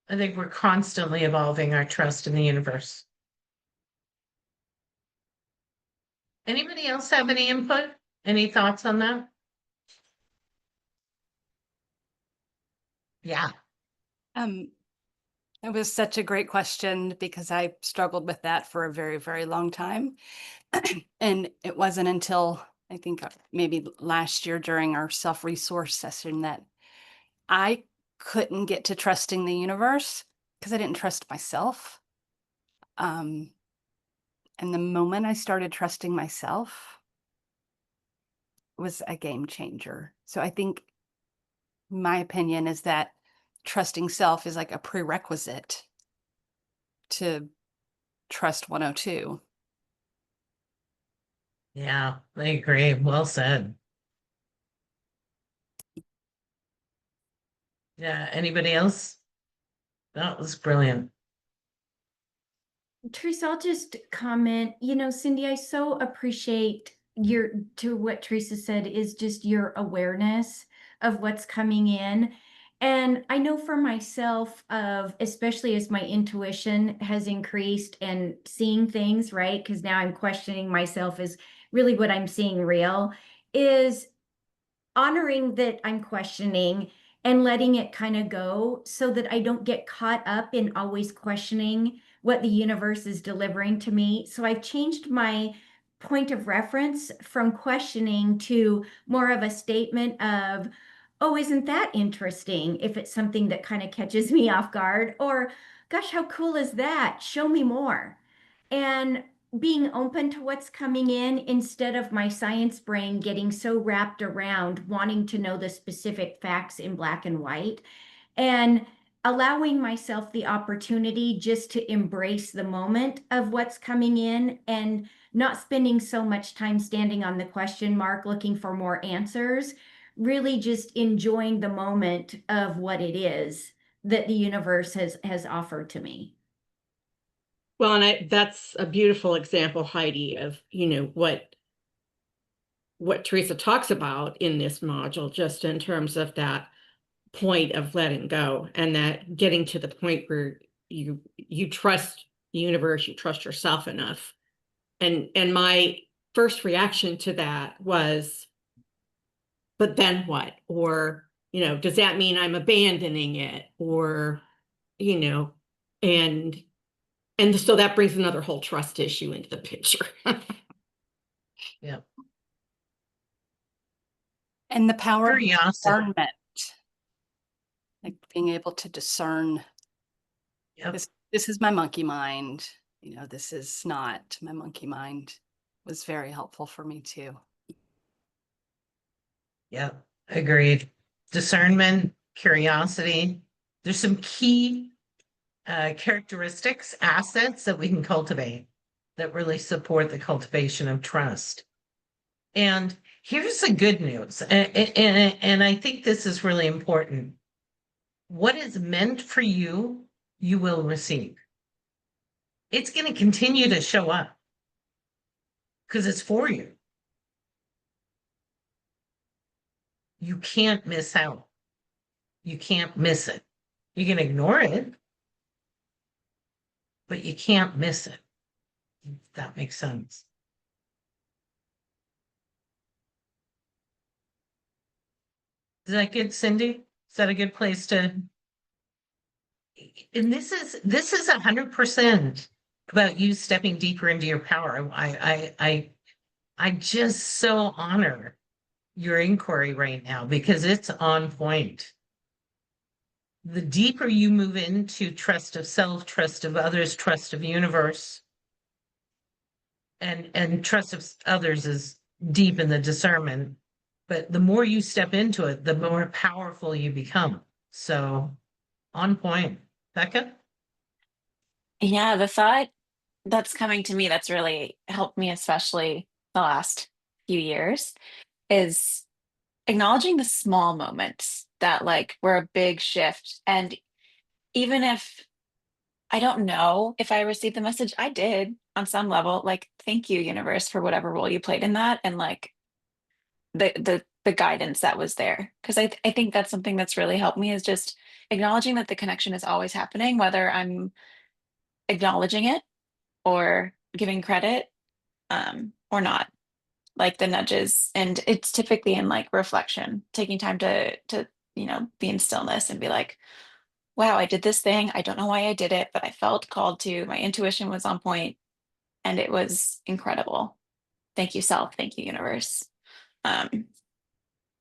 I think we're constantly evolving our trust in the universe. Anybody else have any input? Any thoughts on that? Yeah. It was such a great question because I struggled with that for a very, very long time. And it wasn't until I think maybe last year during our self-resource session that I couldn't get to trusting the universe because I didn't trust myself. And the moment I started trusting myself was a game changer. So I think my opinion is that trusting self is like a prerequisite to trust 102. Yeah, I agree. Well said. Yeah, anybody else? That was brilliant. Teresa, I'll just comment, Cindy, I so appreciate to what Teresa said, is just your awareness of what's coming in. And I know for myself, especially as my intuition has increased and seeing things, right? Because now I'm questioning myself, is really what I'm seeing real, is honoring that I'm questioning and letting it kind of go so that I don't get caught up in always questioning what the universe is delivering to me. So I've changed my point of reference from questioning to more of a statement of, oh, isn't that interesting? If it's something that kind of catches me off guard, or gosh, how cool is that? Show me more. And being open to what's coming in instead of my science brain getting so wrapped around wanting to know the specific facts in black and white, and allowing myself the opportunity just to embrace the moment of what's coming in and not spending so much time standing on the question mark looking for more answers, really just enjoying the moment of what it is that the universe has offered to me. Well, and that's a beautiful example, Heidi, of, what Teresa talks about in this module, just in terms of that point of letting go, and that getting to the point where you trust the universe, you trust yourself enough. And my first reaction to that was, but then what? Or, does that mean I'm abandoning it? Or, and so that brings another whole trust issue into the picture. Yeah. And the power of Curiosity. discernment, like being able to discern, Yep. this is my monkey mind, this is not my monkey mind, was very helpful for me too. Yeah, agreed. Discernment, curiosity. There's some key characteristics, assets that we can cultivate that really support the cultivation of trust. And here's the good news, and I think this is really important. What is meant for you, you will receive. It's going to continue to show up because it's for you. You can't miss out. You can't miss it. You can ignore it, but you can't miss it. If that makes sense. Is that good, Cindy? Is that a good place to? And this is 100% about you stepping deeper into your power. I just so honor your inquiry right now because it's on point. The deeper you move into trust of self, trust of others, trust of universe, and trust of others is deep in the discernment, but the more you step into it, the more powerful you become. So on point. Becca? Yeah, the thought that's coming to me that's really helped me, especially the last few years, is acknowledging the small moments that like were a big shift. And even if I don't know if I received the message, I did on some level. Like, thank you, universe, for whatever role you played in that, and like the guidance that was there. Because I think that's something that's really helped me, is just acknowledging that the connection is always happening, whether I'm acknowledging it or giving credit, or not. Like the nudges, and it's typically in like reflection, taking time to be in stillness and be like, wow, I did this thing. I don't know why I did it, but I felt called to. My intuition was on point and it was incredible. Thank you, self. Thank you, universe.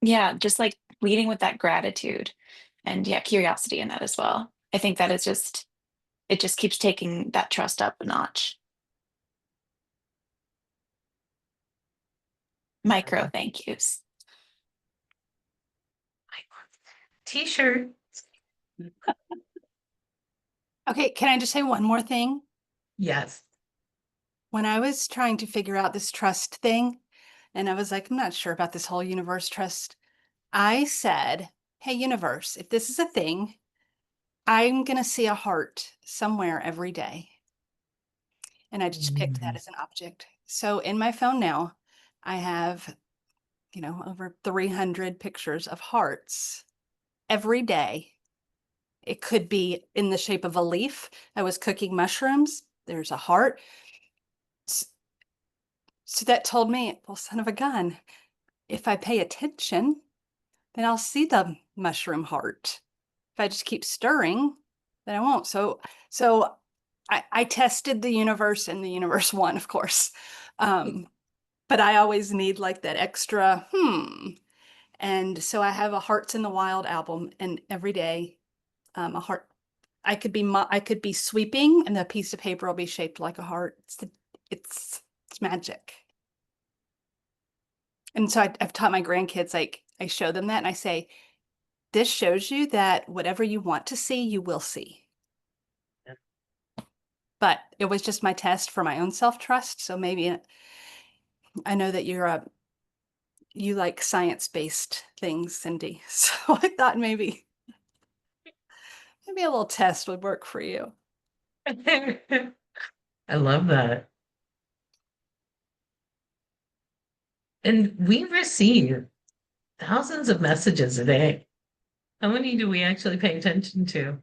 Yeah, just like leading with that gratitude and yeah, curiosity in that as well. I think that is just, it just keeps taking that trust up a notch. Micro thank yous. T-shirt. Okay, can I just say one more thing? Yes. When I was trying to figure out this trust thing, and I was like, I'm not sure about this whole universe trust, I said, hey, universe, if this is a thing, I'm going to see a heart somewhere every day. And I just picked that as an object. So in my phone now, I have, over 300 pictures of hearts every day. It could be in the shape of a leaf. I was cooking mushrooms. There's a heart. So that told me, well, son of a gun, if I pay attention, then I'll see the mushroom heart. If I just keep stirring, then I won't. So I tested the universe and the universe won, of course. But I always need like that extra, And so I have a Hearts in the Wild album, and every day, a heart. I could be sweeping, and the piece of paper will be shaped like a heart. It's magic. And so I've taught my grandkids, like I show them that and I say, this shows you that whatever you want to see, you will see. Yeah. But it was just my test for my own self-trust. So maybe I know that you like science-based things, Cindy. So I thought maybe a little test would work for you. I love that. And we receive thousands of messages a day. How many do we actually pay attention to?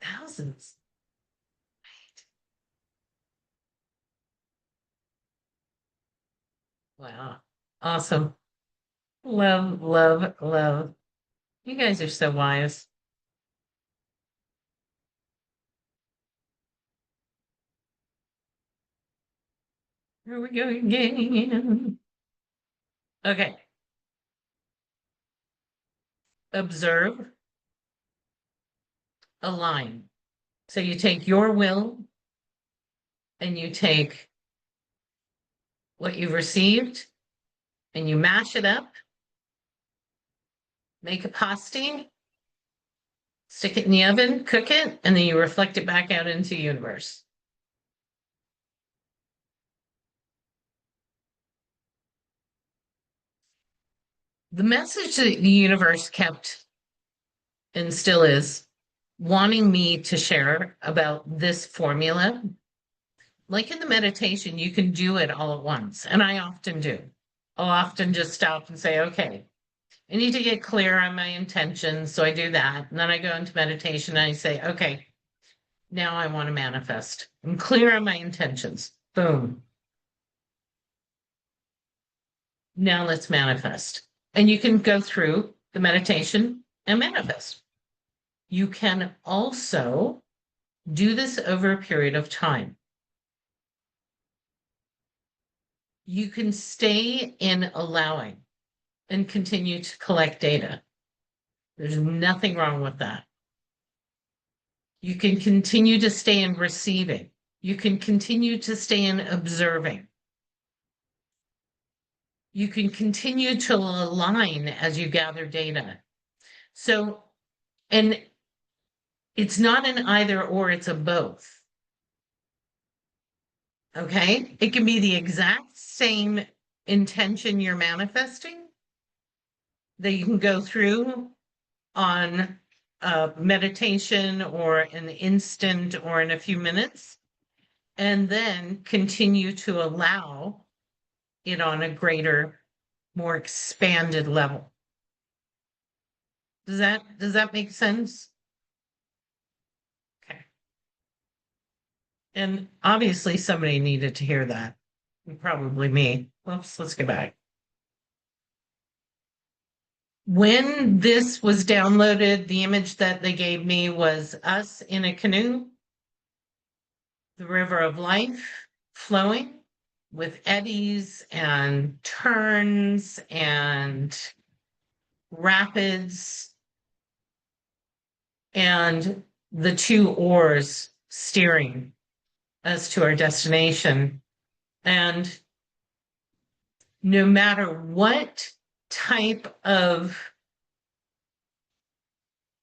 Thousands. Wow. Awesome. Love, love, love. You guys are so wise. Here we go again. Okay. Observe, align. So you take your will and you take what you've received and you mash it up, make a pasty, stick it in the oven, cook it, and then you reflect it back out into the universe. The message that the universe kept and still is wanting me to share about this formula. Like in the meditation, you can do it all at once. And I often do. I'll often just stop and say, okay, I need to get clear on my intentions. So I do that. And then I go into meditation and I say, okay, now I want to manifest. I'm clear on my intentions. Boom. Now let's manifest. And you can go through the meditation and manifest. You can also do this over a period of time. You can stay in allowing and continue to collect data. There's nothing wrong with that. You can continue to stay in receiving. You can continue to stay in observing. You can continue to align as you gather data. So, and it's not an either or, it's a both. Okay? It can be the exact same intention you're manifesting that you can go through on meditation or an instant or in a few minutes, and then continue to allow it on a greater, more expanded level. Does that make sense? Okay. And obviously somebody needed to hear that. Probably me. Whoops, let's go back. When this was downloaded, the image that they gave me was us in a canoe, the river of life flowing with eddies and turns and rapids, and the two oars steering us to our destination. And no matter what type of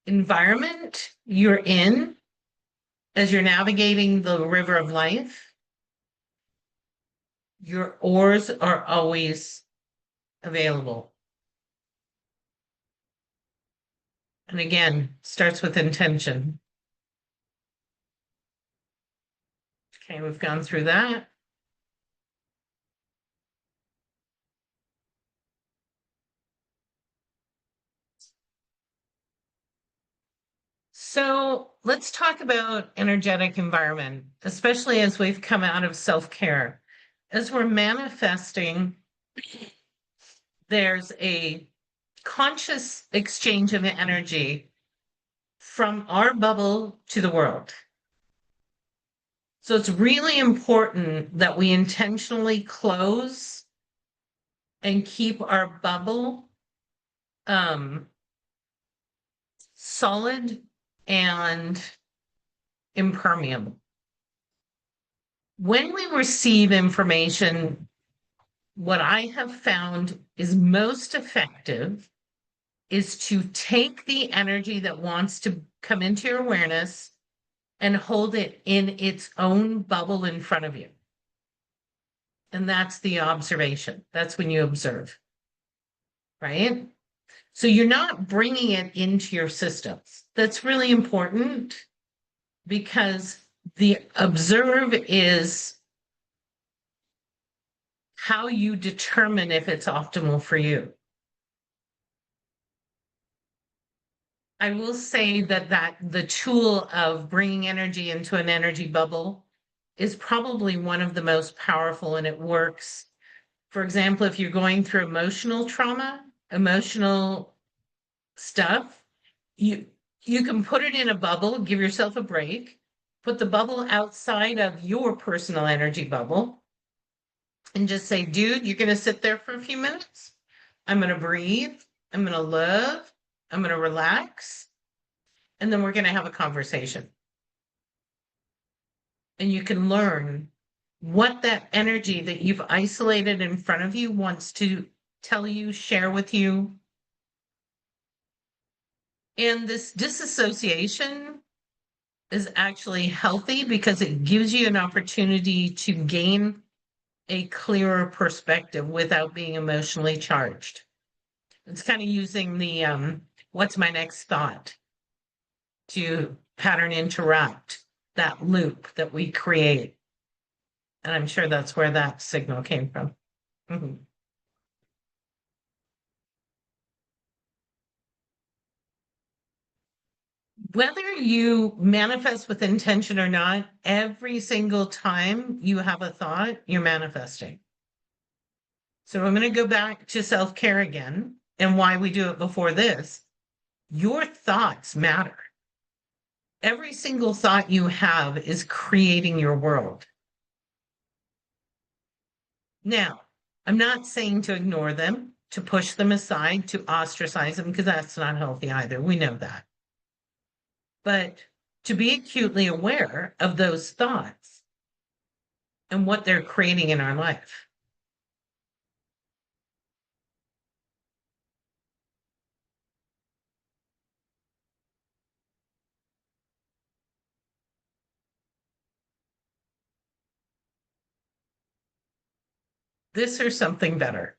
environment you're in as you're navigating the river of life, your oars are always available. And again, starts with intention. Okay, we've gone through that. So let's talk about energetic environment, especially as we've come out of self-care. As we're manifesting, there's a conscious exchange of energy from our bubble to the world. So it's really important that we intentionally close and keep our bubble solid and impermeable. When we receive information, what I have found is most effective is to take the energy that wants to come into your awareness and hold it in its own bubble in front of you. And that's the observation. That's when you observe, right? So you're not bringing it into your systems. That's really important because the observe is how you determine if it's optimal for you. I will say that the tool of bringing energy into an energy bubble is probably one of the most powerful, and it works. For example, if you're going through emotional trauma, emotional stuff, you can put it in a bubble, give yourself a break, put the bubble outside of your personal energy bubble, and just say, dude, you're going to sit there for a few minutes. I'm going to breathe. I'm going to love. I'm going to relax. And then we're going to have a conversation. And you can learn what that energy that you've isolated in front of you wants to tell you, share with you. And this disassociation is actually healthy because it gives you an opportunity to gain a clearer perspective without being emotionally charged. It's kind of using the what's my next thought to pattern interrupt that loop that we create. And I'm sure that's where that signal came from. Mhm. Whether you manifest with intention or not, every single time you have a thought, you're manifesting. So I'm going to go back to self-care again and why we do it before this. Your thoughts matter. Every single thought you have is creating your world. Now, I'm not saying to ignore them, to push them aside, to ostracize them, because that's not healthy either. We know that. But to be acutely aware of those thoughts and what they're creating in our life. This or something better.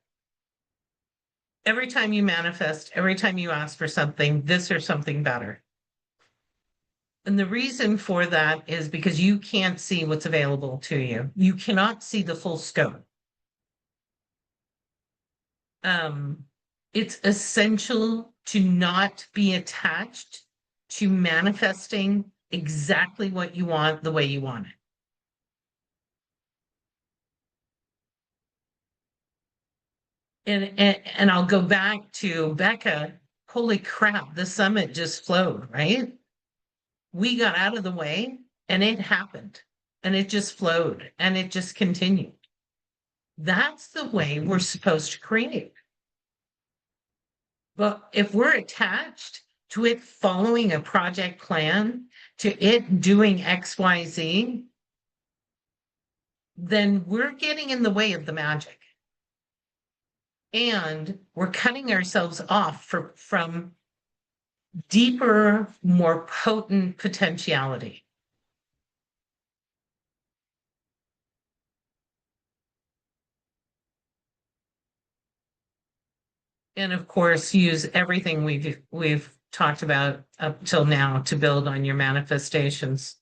Every time you manifest, every time you ask for something, this or something better. And the reason for that is because you can't see what's available to you. You cannot see the full scope. It's essential to not be attached to manifesting exactly what you want the way you want it. And I'll go back to Becca. Holy crap, the summit just flowed, right? We got out of the way and it happened and it just flowed and it just continued. That's the way we're supposed to create. But if we're attached to it following a project plan, to it doing X, Y, Z, then we're getting in the way of the magic. And we're cutting ourselves off from deeper, more potent potentiality. And of course, use everything we've talked about up till now to build on your manifestations.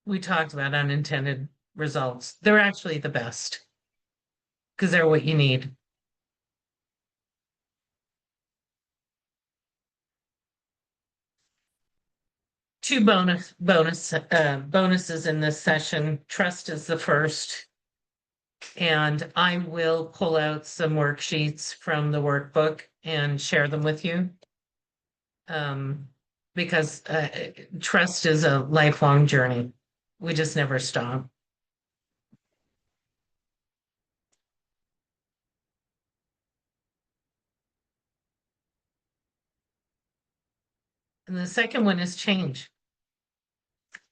We talked about unintended results. They're actually the best because they're what you need. Two bonuses in this session. Trust is the first. And I will pull out some worksheets from the workbook and share them with you. Because trust is a lifelong journey. We just never stop. And the second one is change.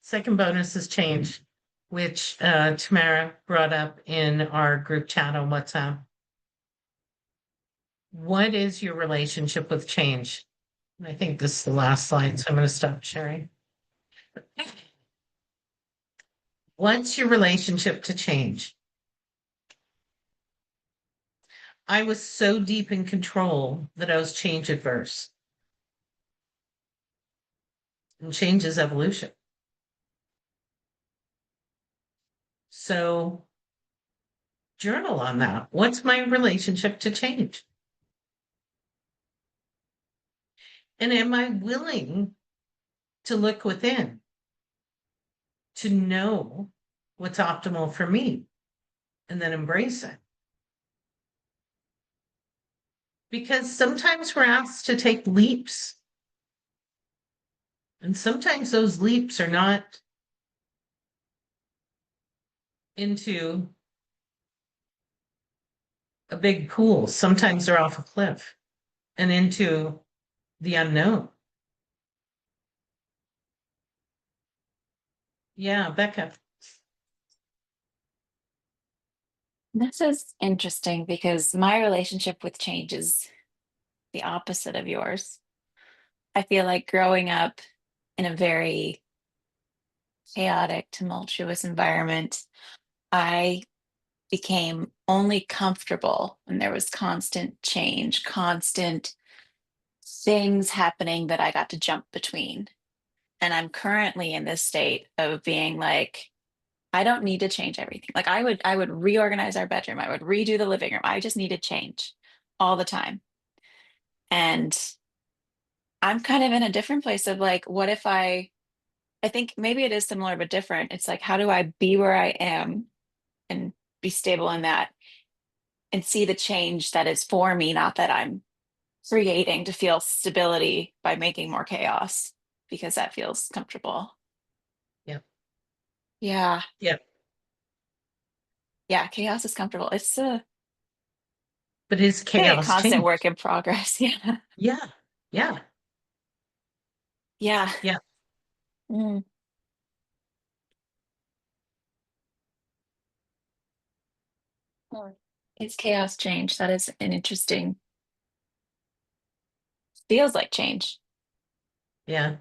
Second bonus is change, which Tamara brought up in our group chat on WhatsApp. What is your relationship with change? And I think this is the last slide, so I'm going to stop sharing. What's your relationship to change? I was so deep in control that I was change adverse. And change is evolution. So journal on that. What's my relationship to change? And am I willing to look within to know what's optimal for me and then embrace it? Because sometimes we're asked to take leaps. And sometimes those leaps are not into a big pool. Sometimes they're off a cliff and into the unknown. Yeah, Becca. This is interesting because my relationship with change is the opposite of yours. I feel like growing up in a very chaotic, tumultuous environment, I became only comfortable when there was constant change, constant things happening that I got to jump between. And I'm currently in this state of being like, I don't need to change everything. Like I would reorganize our bedroom. I would redo the living room. I just need to change all the time. And I'm kind of in a different place of like, what if I think maybe it is similar but different. It's like, how do I be where I am and be stable in that and see the change that is for me, not that I'm creating to feel stability by making more chaos because that feels comfortable. Yeah. Yeah. Yeah. Yeah. Chaos is comfortable. It's a But is chaos constant change? work in progress. Yeah. Yeah. Yeah. Yeah. Yeah. Mm. It's chaos change. That is an interesting, feels like change. Yeah.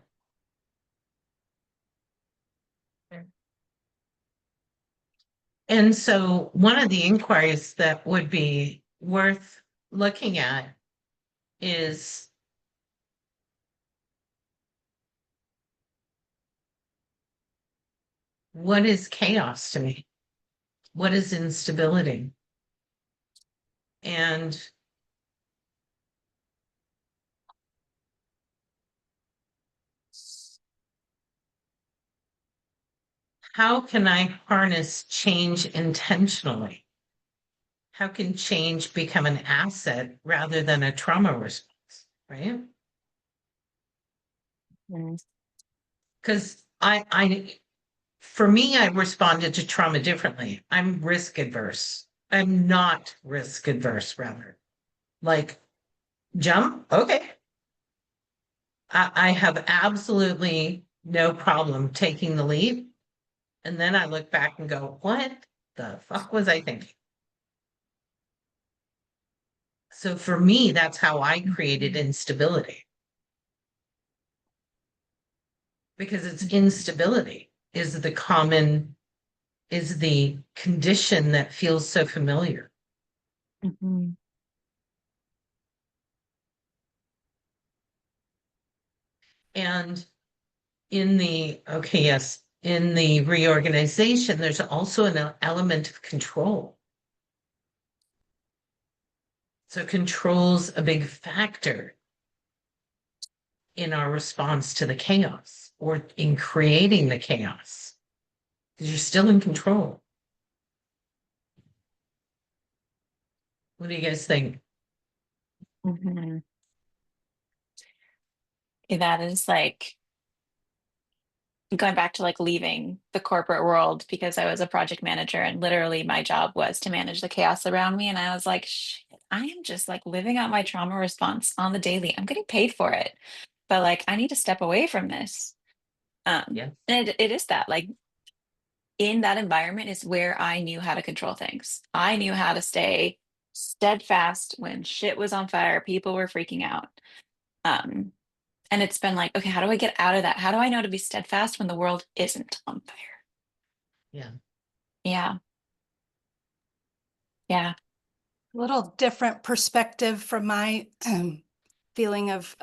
And so one of the inquiries that would be worth looking at is what is chaos to me? What is instability? And how can I harness change intentionally? How can change become an asset rather than a trauma response, right? Mm. Because for me, I responded to trauma differently. I'm risk adverse. I'm not risk adverse, rather. Like, jump? Okay. I have absolutely no problem taking the leap. And then I look back and go, what the fuck was I thinking? So for me, that's how I created instability. Because it's instability is the condition that feels so familiar. Mhm. And in the, okay, yes, in the reorganization, there's also an element of control. So control's a big factor in our response to the chaos or in creating the chaos. Because you're still in control. What do you guys think? Mhm. That is like going back to like leaving the corporate world because I was a project manager and literally my job was to manage the chaos around me. And I was like, shit, I am just like living out my trauma response on the daily. I'm getting paid for it, but like I need to step away from this. Yeah. And it is that like in that environment is where I knew how to control things. I knew how to stay steadfast when shit was on fire, people were freaking out. Um, and it's been like, okay, how do I get out of that? How do I know to be steadfast when the world isn't on fire? Yeah. Yeah. Yeah. Little different perspective from my feeling of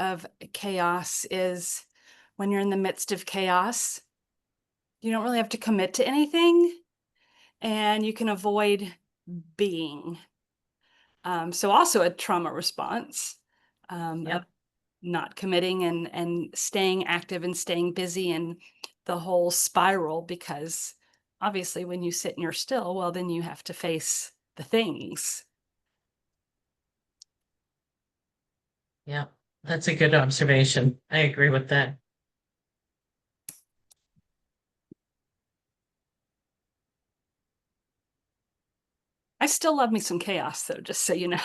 chaos is when you're in the midst of chaos, you don't really have to commit to anything and you can avoid being. So also a trauma response of Yep. not committing and staying active and staying busy and the whole spiral, because obviously when you sit and you're still, well, then you have to face the things. Yeah. That's a good observation. I agree with that. I still love me some chaos though, just so you know.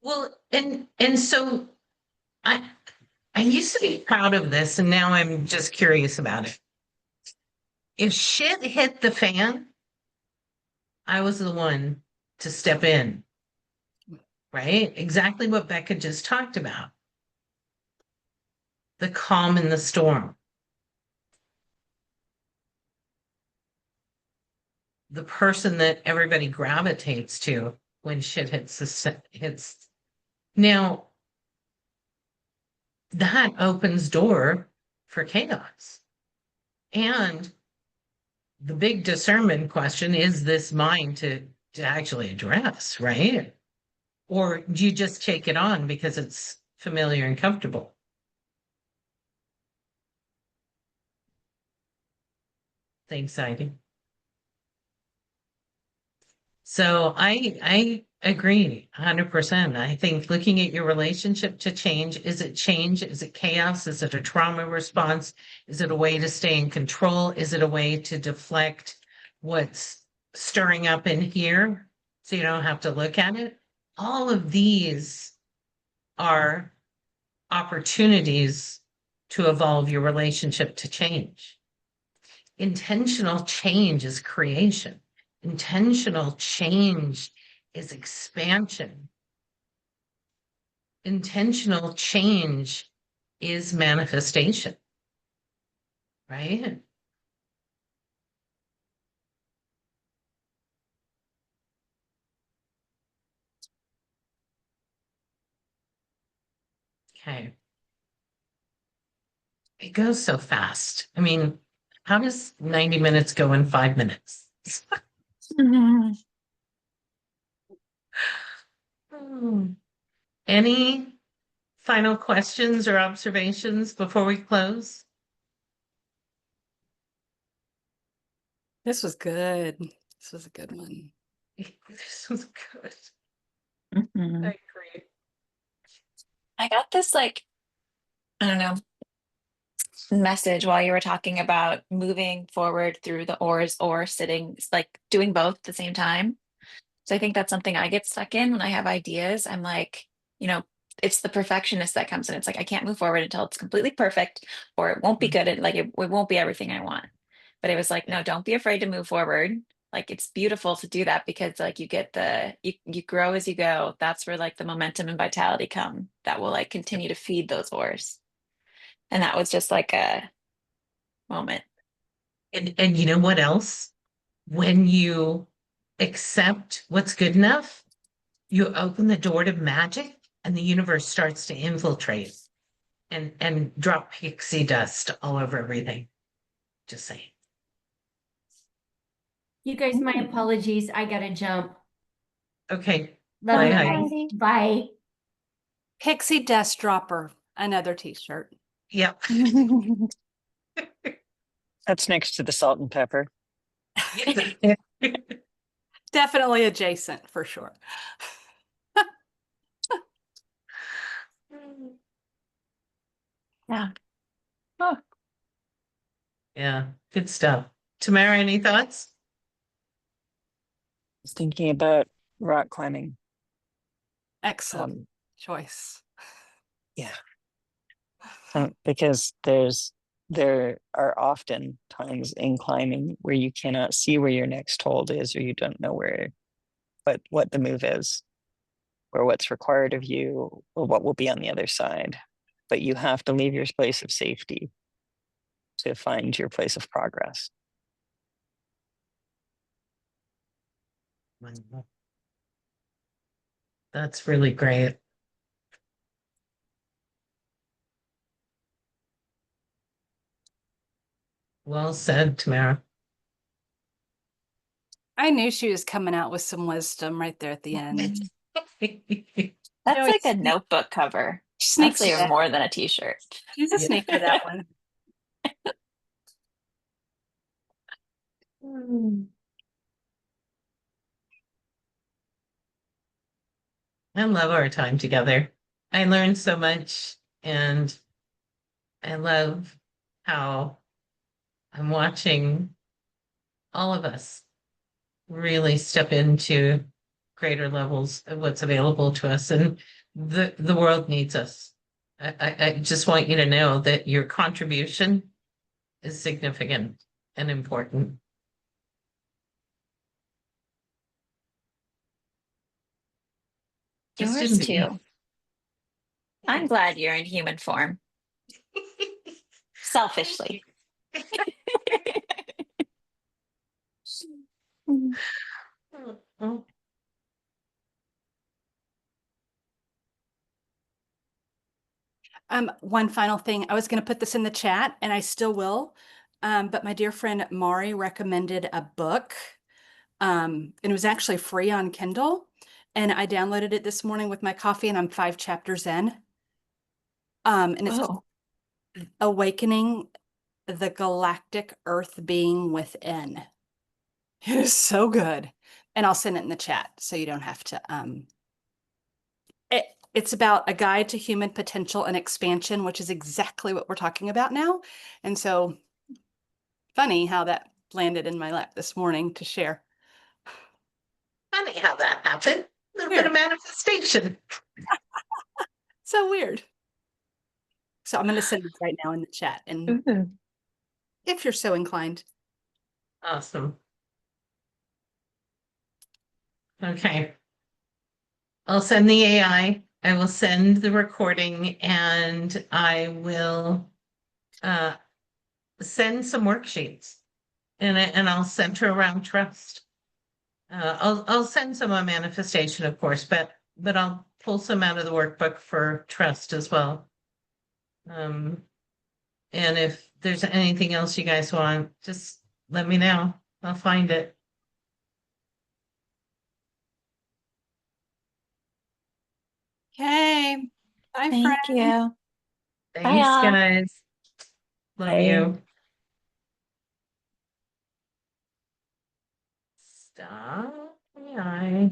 Well, and so I used to be proud of this, and now I'm just curious about it. If shit hit the fan, I was the one to step in, right? Exactly what Becca just talked about. The calm in the storm. The person that everybody gravitates to when shit hits. Now, that opens door for chaos. And the big discernment question is this mine to actually address, right? Or do you just take it on because it's familiar and comfortable? The anxiety. So I agree 100%. I think looking at your relationship to change, is it change? Is it chaos? Is it a trauma response? Is it a way to stay in control? Is it a way to deflect what's stirring up in here so you don't have to look at it? All of these are opportunities to evolve your relationship to change. Intentional change is creation. Intentional change is expansion. Intentional change is manifestation, right? Okay. It goes so fast. I mean, how does 90 minutes go in 5 minutes? Mhm. Any final questions or observations before we close? This was good. This was a good one. This was good. Mhm. I agree. I got this like, I don't know, message while you were talking about moving forward through the oars or sitting, like doing both at the same time. So I think that's something I get stuck in when I have ideas. I'm like, you know, it's the perfectionist that comes in. It's like I can't move forward until it's completely perfect, or it won't be good. And like it won't be everything I want. But it was like, no, don't be afraid to move forward. Like it's beautiful to do that because like you get you grow as you go. That's where like the momentum and vitality come that will like continue to feed those oars. And that was just like a moment. And you know what else? When you accept what's good enough, you open the door to magic and the universe starts to infiltrate and drop pixie dust all over everything. Just saying. You guys, my apologies. I gotta jump. Okay. Love Bye, you Heidi. guys. Bye. Pixie Dust Dropper, another t-shirt. Yep. That's next to the salt and pepper. Definitely adjacent for sure. Yeah. Oh, Yeah, good stuff. Tamara, any thoughts? I was thinking about rock climbing. Excellent choice. Yeah. Because there are often times in climbing where you cannot see where your next hold is, or you don't know what the move is, or what's required of you, or what will be on the other side. But you have to leave your place of safety to find your place of progress. That's really great. Well said, Tamara. I knew she was coming out with some wisdom right there at the end. that's like a it's- notebook cover. Sneaks That's for even that. more than a t-shirt. She's a Yeah. sneak for that one. I love our time together. I learned so much, and I love how I'm watching all of us really step into greater levels of what's available to us, and the world needs us. I just want you to know that your contribution is significant and important. Just Yours in too. I'm glad you're in human form. Selfishly. Oh, One final thing. I was going to put this in the chat, and I still will. But my dear friend Mari recommended a book. And it was actually free on Kindle. And I downloaded it this morning with my coffee, and I'm 5 chapters in. And it's called Awakening the Galactic Earth Being Within. It is so good. And I'll send it in the chat so you don't have to it's about a guide to human potential and expansion, which is exactly what we're talking about now. And so funny how that landed in my lap this morning to share. funny how that happened. A little bit Weird. of manifestation. So weird. So I'm going to send it right now in the chat. And if you're so inclined. Awesome. Okay. I'll send the AI. I will send the recording, and I will send some worksheets, and I'll center around trust. I'll send some on manifestation, of course, but I'll pull some out of the workbook for trust as well. And if there's anything else you guys want, just let me know. I'll find it. Okay. Bye, friend. Thank you. Thanks, all. guys. Love Bye. you. Stop. AI.